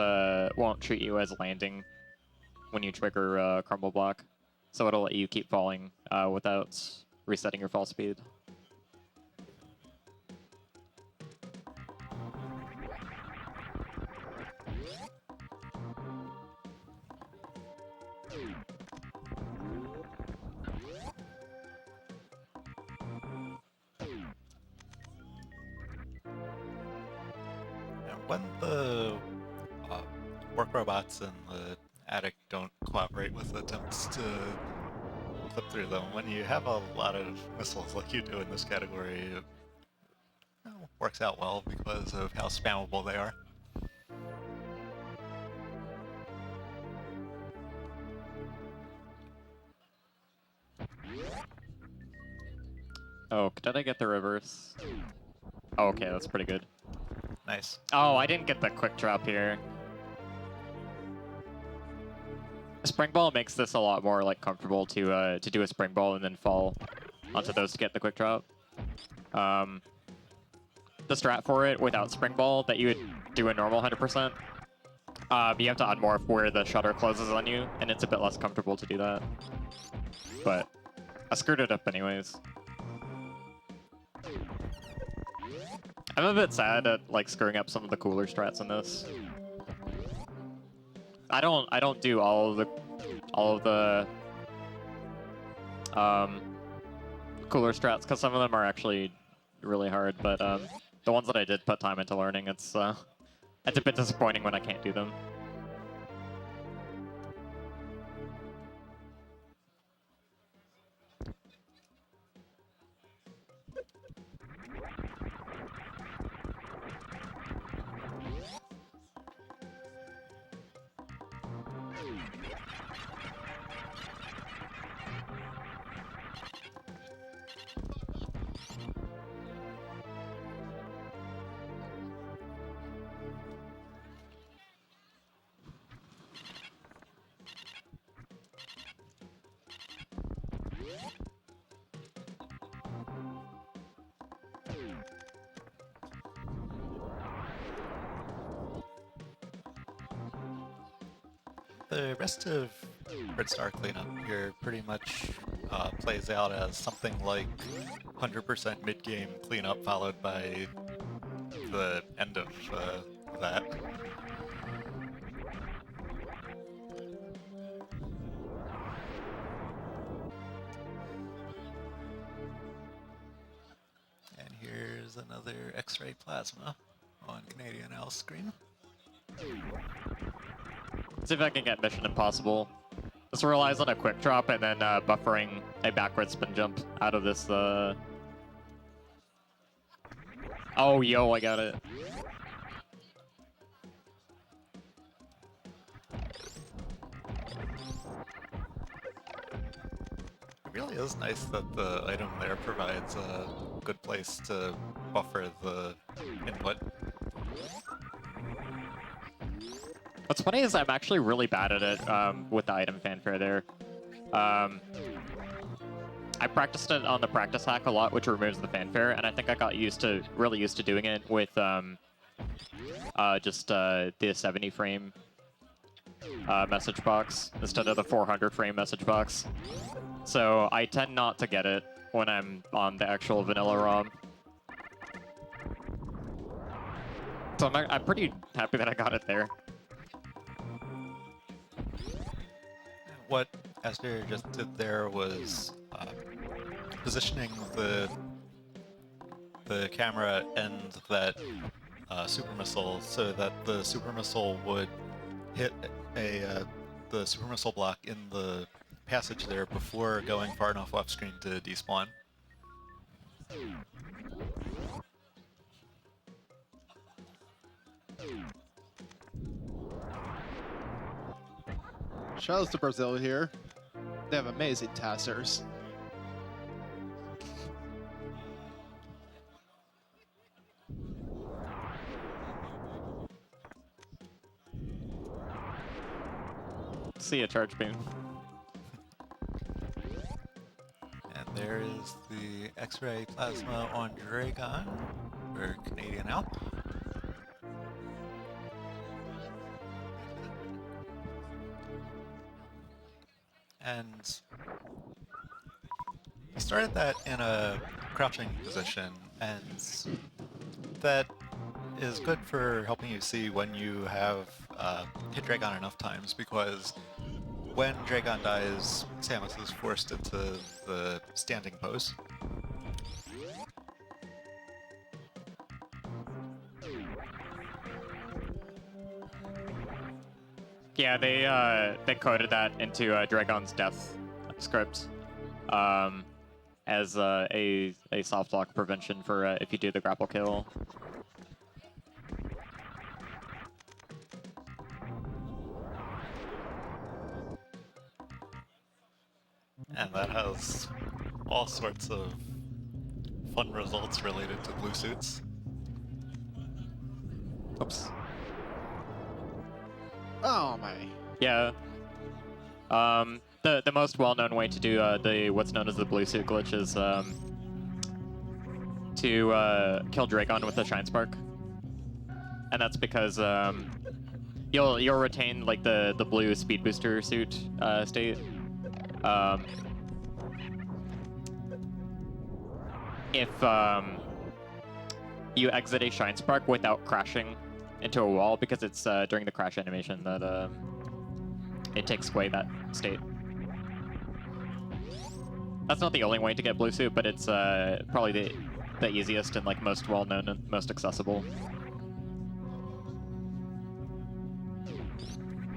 treat you as landing when you trigger crumble block, so it'll let you keep falling without resetting your fall speed. When the work robots in the attic don't cooperate with attempts to clip through them, when you have a lot of missiles like you do in this category, it works out well because of how spammable they are. Oh, did I get the reverse? Oh, okay, that's pretty good. Nice. Oh, I didn't get the quick drop here. Spring ball makes this a lot more like comfortable to do a spring ball and then fall onto those to get the quick drop. The strat for it without spring ball that you would do a normal 100%, you have to unmorph where the shutter closes on you, and it's a bit less comfortable to do that. But I screwed it up anyways. I'm a bit sad at like screwing up some of the cooler strats in this. I don't do all of the cooler strats because some of them are actually really hard, but the ones that I did put time into learning, it's a bit disappointing when I can't do them. The rest of Red Star cleanup here pretty much plays out as something like 100% mid-game cleanup followed by the end of that. And here's another X-ray plasma on CanadianOwl screen. See if I can get Mission Impossible. This relies on a quick drop and then buffering a backward spin jump out of this. Oh, yo, I got it. It really is nice that the item there provides a good place to buffer the input. What's funny is I'm actually really bad at it with the item fanfare there. I practiced it on the practice hack a lot, which removes the fanfare, and I think I got really used to doing it with just the 70 frame message box instead of the 400 frame message box. So I tend not to get it when I'm on the actual vanilla ROM. So I'm pretty happy that I got it there. What Azder just did there was positioning the camera and that super missile so that the super missile would hit the super missile block in the passage there before going far enough off screen to despawn. Shout out to Brazil here. They have amazing testers. See a charge beam. And there is the X-ray plasma on Dragon for CanadianOwl. And he started that in a crouching position, and that is good for helping you see when you have hit Dragon enough times, because when Dragon dies, Samus is forced into the standing pose. Yeah, they coded that into Dragon's death script as a soft lock prevention for if you do the grapple kill. And that has all sorts of fun results related to blue suits. Oops. Oh my. Yeah. The most well-known way to do the what's known as the blue suit glitch is to kill Dragon with the Shine Spark, and that's because you'll retain like the blue speed booster suit state. If you exit a Shine Spark without crashing into a wall, because it's during the crash animation that it takes away that state. That's not the only way to get blue suit, but it's probably the easiest and like most well-known and most accessible.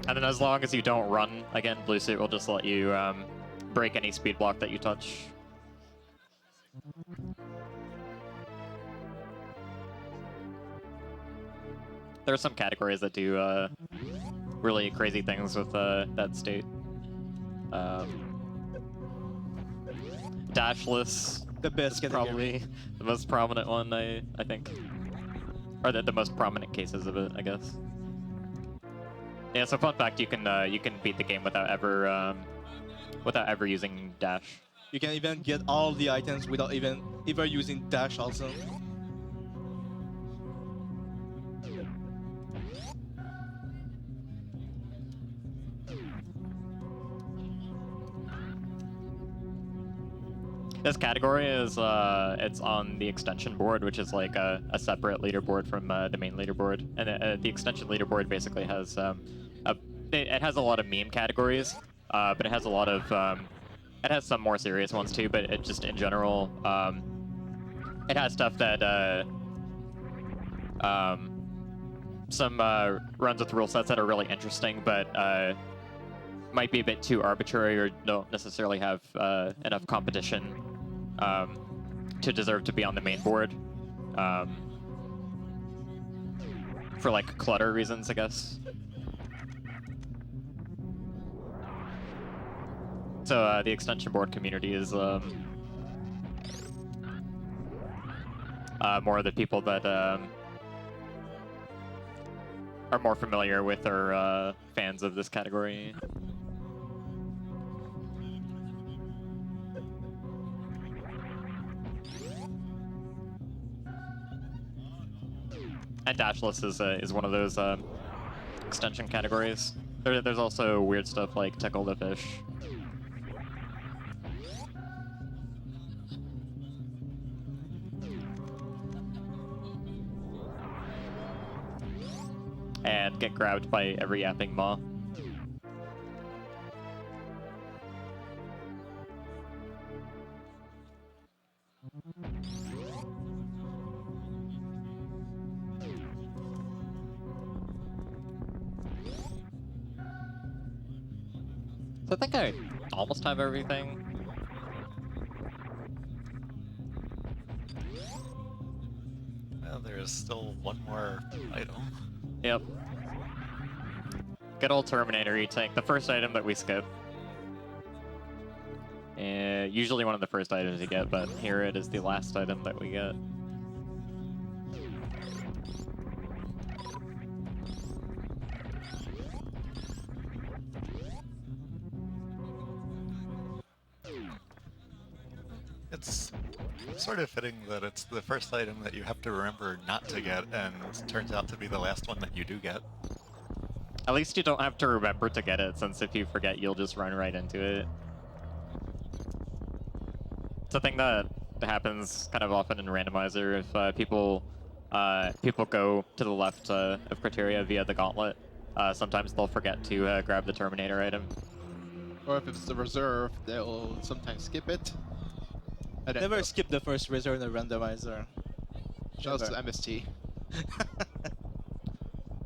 And then as long as you don't run, again, blue suit will just let you break any speed block that you touch. There are some categories that do really crazy things with that state. Dashless The best is category. probably the most prominent one, I think. Or the most prominent cases of it, I guess. Yeah, so fun fact, you can beat the game without ever using dash. You can even get all the items without even ever using dash also. This category is it's on the extension board, which is like a separate leaderboard from the main leaderboard. And the extension leaderboard basically has it has a lot of meme categories, but it has a lot of it has some more serious ones too. But it just in general, it has stuff that some runs with rule sets that are really interesting, but might be a bit too arbitrary or don't necessarily have enough competition to deserve to be on the main board for like clutter reasons, I guess. So the extension board community is more of the people that are more familiar with or fans of this category. And dashless is one of those extension categories. There's also weird stuff like tickle the fish. And get grabbed by every yapping maw. So I think I almost have everything. Well, there's still one more item. Yep. Good old Terminator E-Tank, the first item that we skip. Usually one of the first items you get, but here it is the last item that we get. It's sort of fitting that it's the first item that you have to remember not to get, and it turns out to be the last one that you do get. At least you don't have to remember to get it, since if you forget, you'll just run right into it. It's a thing that happens kind of often in randomizer. If people go to the left of criteria via the gauntlet, sometimes they'll forget to grab the Terminator item. Or if it's the reserve, they'll sometimes skip it. And then Never skip the first reserve in a randomizer. just Never. MST.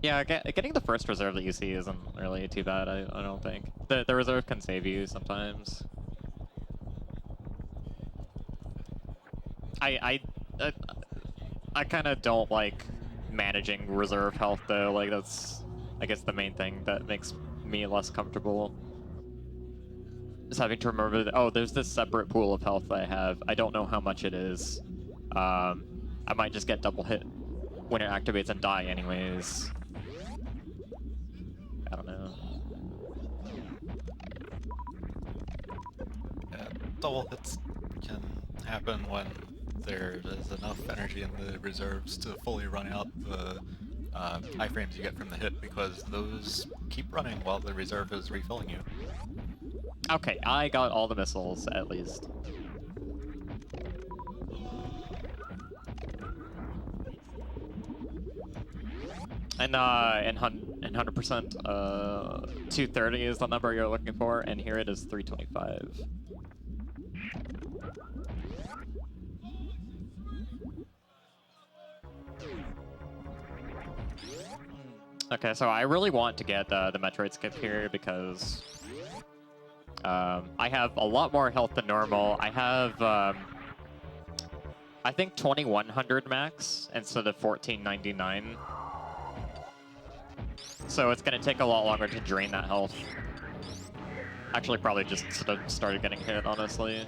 Yeah, getting the first reserve that you see isn't really too bad, I don't think. The reserve can save you sometimes. I kind of don't like managing reserve health though. Like that's, I guess, the main thing that makes me less comfortable. Is having to remember that, oh, there's this separate pool of health that I have. I don't know how much it is. I might just get double hit when it activates and die anyways. I don't know. Yeah, double hits can happen when there is enough energy in the reserves to fully run out the iframes you get from the hit, because those keep running while the reserve is refilling you. Okay, I got all the missiles, at least. And 100%, 230 is the number you're looking for, and here it is 325. Okay, so I really want to get the Metroid skip here because I have a lot more health than normal. I have, I think 2100 max instead of 1499. so it's going to take a lot longer to drain that health. Actually, probably just started getting hit, honestly.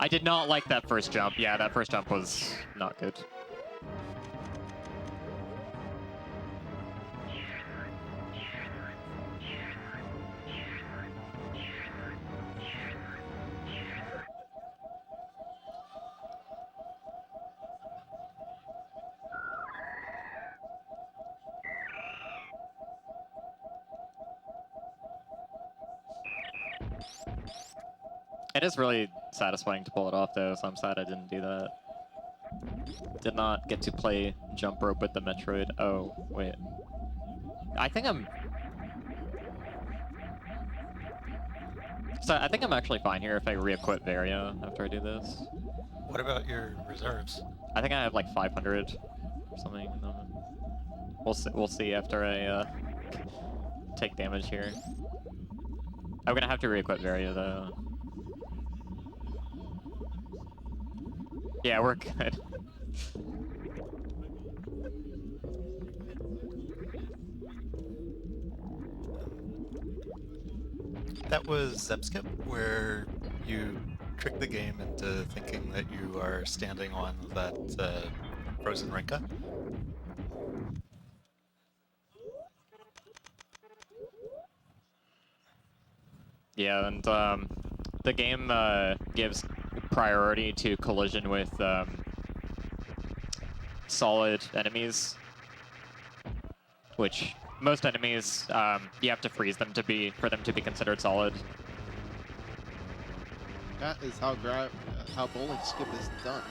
I did not like that first jump. Yeah, that first jump was not good. It is really satisfying to pull it off, though, so I'm sad I didn't do that. Did not get to play jump rope with the Metroid. Oh, wait. I think I'm actually fine here if I re-equip Varia after I do this. What about your reserves? I think I have like 500 or something. We'll see after I take damage here. I'm gonna have to re-equip Varia though. Yeah, we're good. That was Zepskip, where you trick the game into thinking that you are standing on that frozen Rinka. Yeah, and the game gives priority to collision with solid enemies, which most enemies you have to freeze them for them to be considered solid. That is how bowling skip is done.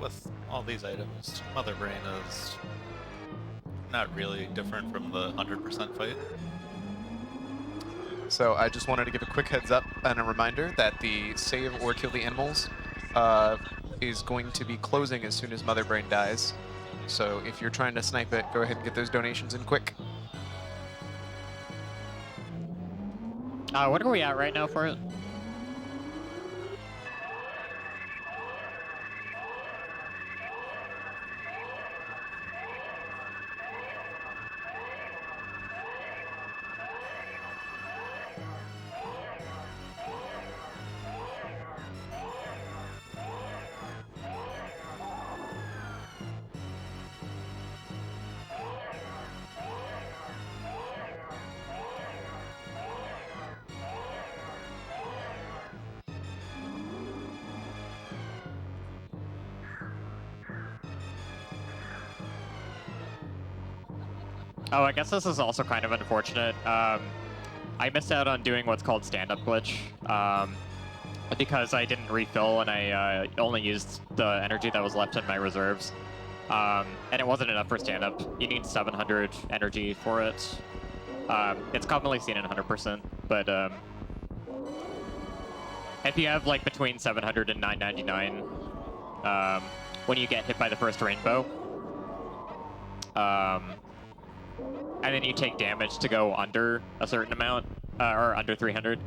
With all these items, Mother Brain is not really different from the 100% fight. So I just wanted to give a quick heads up and a reminder that the save or kill the animals is going to be closing as soon as Mother Brain dies. So if you're trying to snipe it, go ahead and get those donations in quick. What are we at right now for it? Oh, I guess this is also kind of unfortunate. I missed out on doing what's called stand-up glitch because I didn't refill and I only used the energy that was left in my reserves. And it wasn't enough for stand-up. You need 700 energy for it. It's commonly seen in 100%, but if you have like between 700 and 999, when you get hit by the first rainbow, and then you take damage to go under a certain amount, or under 300.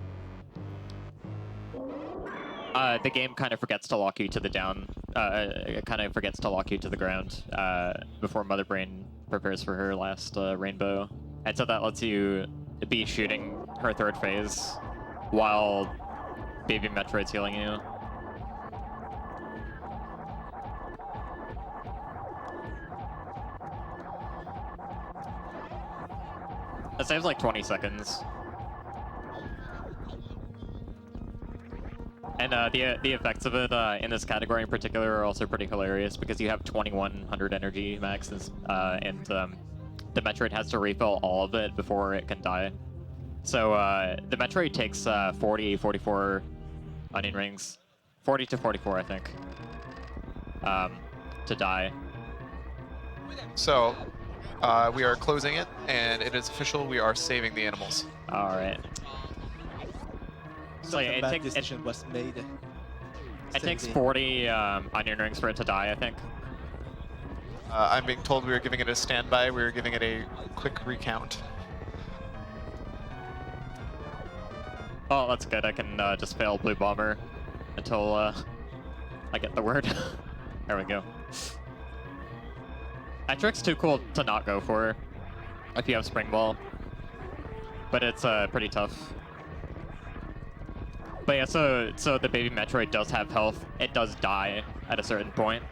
The game kind of forgets to lock you to the down. It kind of forgets to lock you to the ground before Mother Brain prepares for her last rainbow, and so that lets you be shooting her third phase while Baby Metroid's healing you. It saves like 20 seconds. And the effects of it in this category in particular are also pretty hilarious because you have 2100 energy maxes, and the Metroid has to refill all of it before it can die. So the Metroid takes 44 onion rings, 40 to 44, I think, to die. So We are closing it, and it is official. We are saving the animals. All right. So yeah, a it bad takes decision was made. it takes Saving. 40 onion rings for it to die, I think. I'm being told we are giving it a standby. We are giving it a quick recount. Oh, that's good. I can just fail blue bomber until I get the word. There we go. That trick's too cool to not go for if you have spring ball, but it's pretty tough. But yeah, so the baby Metroid does have health. It does die at a certain point.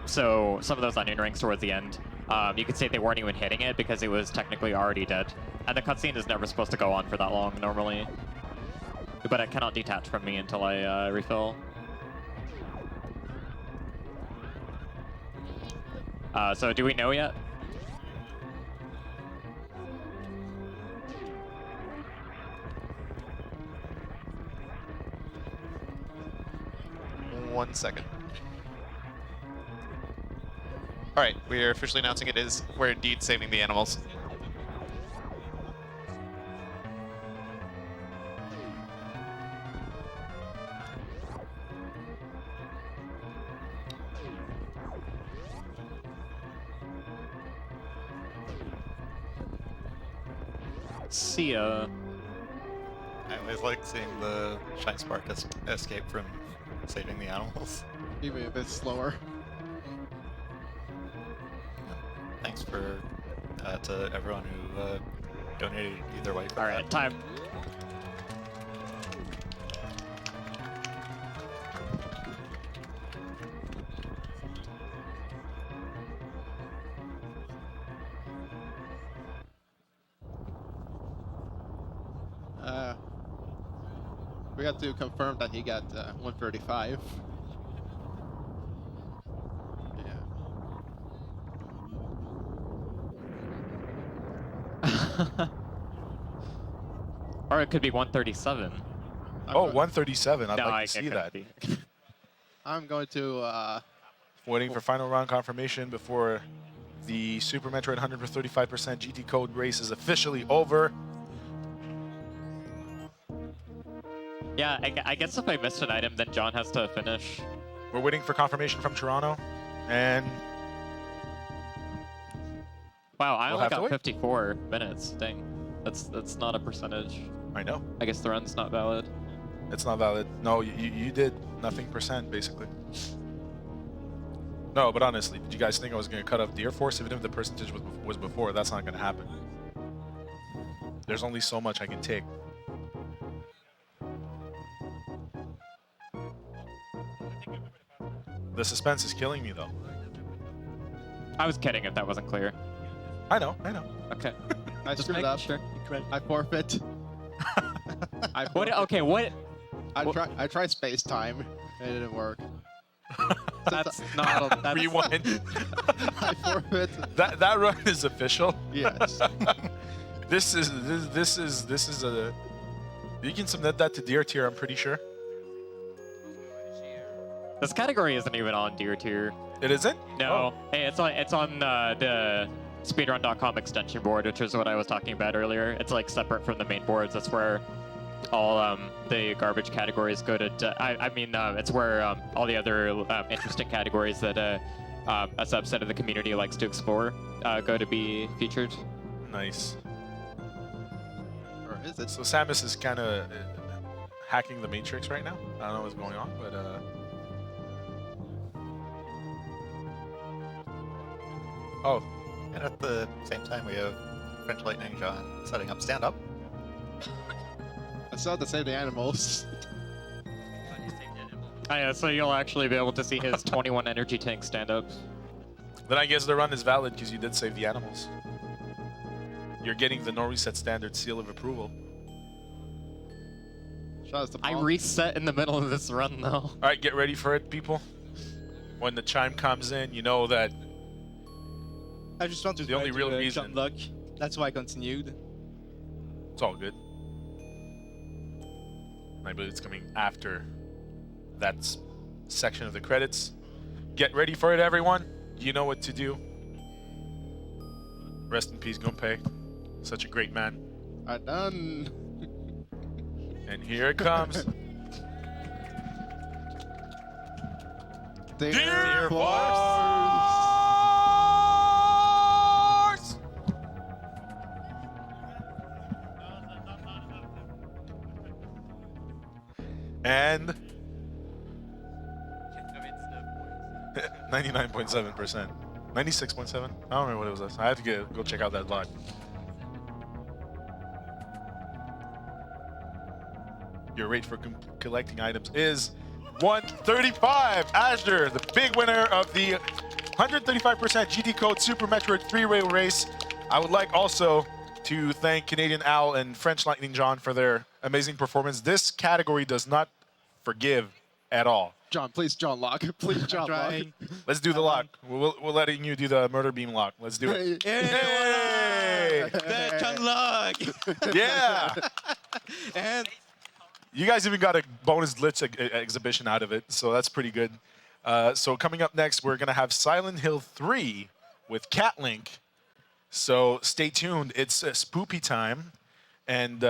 So some of those onion rings towards the end, you could say they weren't even hitting it because it was technically already dead. And the cutscene is never supposed to go on for that long normally. But it cannot detach from me until I refill. So do we know yet? One second. All right, we are officially announcing it is. We're indeed saving the animals. See ya. I always like seeing the Shine Spark escape from saving the animals. Even if it's slower. Thanks for to everyone who donated either way. For All right, time. We got to confirm that he got 135. Yeah. Or it could be 137. Oh, 137. I'd No, like to see it that. couldn't be. I'm going to Waiting for final round confirmation before the Super Metroid 100 for 35% GT code race is officially over. Yeah, I guess if I missed an item, then John has to finish. We're waiting for confirmation from Toronto, and Wow, I We'll only have to got wait. 54 minutes. Dang, that's not a percentage. I know I guess the run's not valid. it's not valid. No, you did nothing percent basically. No, but honestly, did you guys think I was going to cut off Deer Force even if the percentage was before? That's not going to happen. There's only so much I can take. The suspense is killing me, though. I was kidding if that wasn't clear. I know, I know. Okay. I Just screwed making up. sure. I forfeit. I What? forfeit. Okay. What? I tried space time. It didn't work. That's not. A, that's, Rewind. I forfeit. that run is official. Yes. This is a. You can submit that to Deer Tier, I'm pretty sure. This category isn't even on Deer Tier. It isn't? No. Hey, it's on the Speedrun.com extension board, which is what I was talking about earlier. It's like separate from the main boards. That's where all the garbage categories go to. It's where all the other interesting categories that a subset of the community likes to explore go to be featured. Nice. Or is it? So Samus is kind of hacking the Matrix right now. I don't know what's going on, but oh, And at the same time, we have FrenchLightningJohn setting up stand up. I still have to save the animals. Oh, yeah, so you'll actually be able to see his 21 energy tank stand up. then I guess the run is valid because you did save the animals. You're getting the NoReset standard seal of approval. Shout out to I Paul. reset in the middle of this run though. All right, get ready for it, people. When the chime comes in, you know that I just want to The only try real to, reason- jump luck. That's why I continued. it's all good. I believe it's coming after that section of the credits. Get ready for it, everyone. You know what to do. Rest in peace, Gunpei. Such a great man. I done. And here it comes. Dear Force! And 99.7%. 96.7? I don't remember what it was. I have to go check out that log. Your rate for collecting items is 135. Azder, the big winner of the 135% GT Code Super Metroid 3-Rail race. I would like also to thank CanadianOwl and FrenchLightningJohn for their amazing performance. This category does not forgive at all. John, please, John, lock. Please, John, lock. Let's do the lock. We're letting you do the murder beam lock. Let's do it. Hey! That unlock! Yeah! And You guys even got a bonus glitch exhibition out of it, so that's pretty good. So coming up next, we're going to have Silent Hill 3 with Catlink. So stay tuned. It's spoopy time. And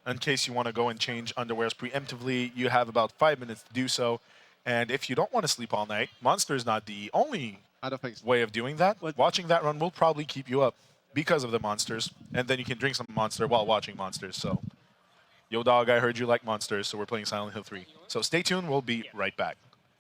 in case you want to go and change underwears preemptively, you have about 5 minutes to do so. And if you don't want to sleep all night, Monster is not the only I don't think so. way of doing that. What? Watching that run will probably keep you up because of the monsters. And then you can drink some Monster while watching monsters. So, yo dog, I heard you like monsters, so we're playing Silent Hill 3. So stay tuned. We'll be right back.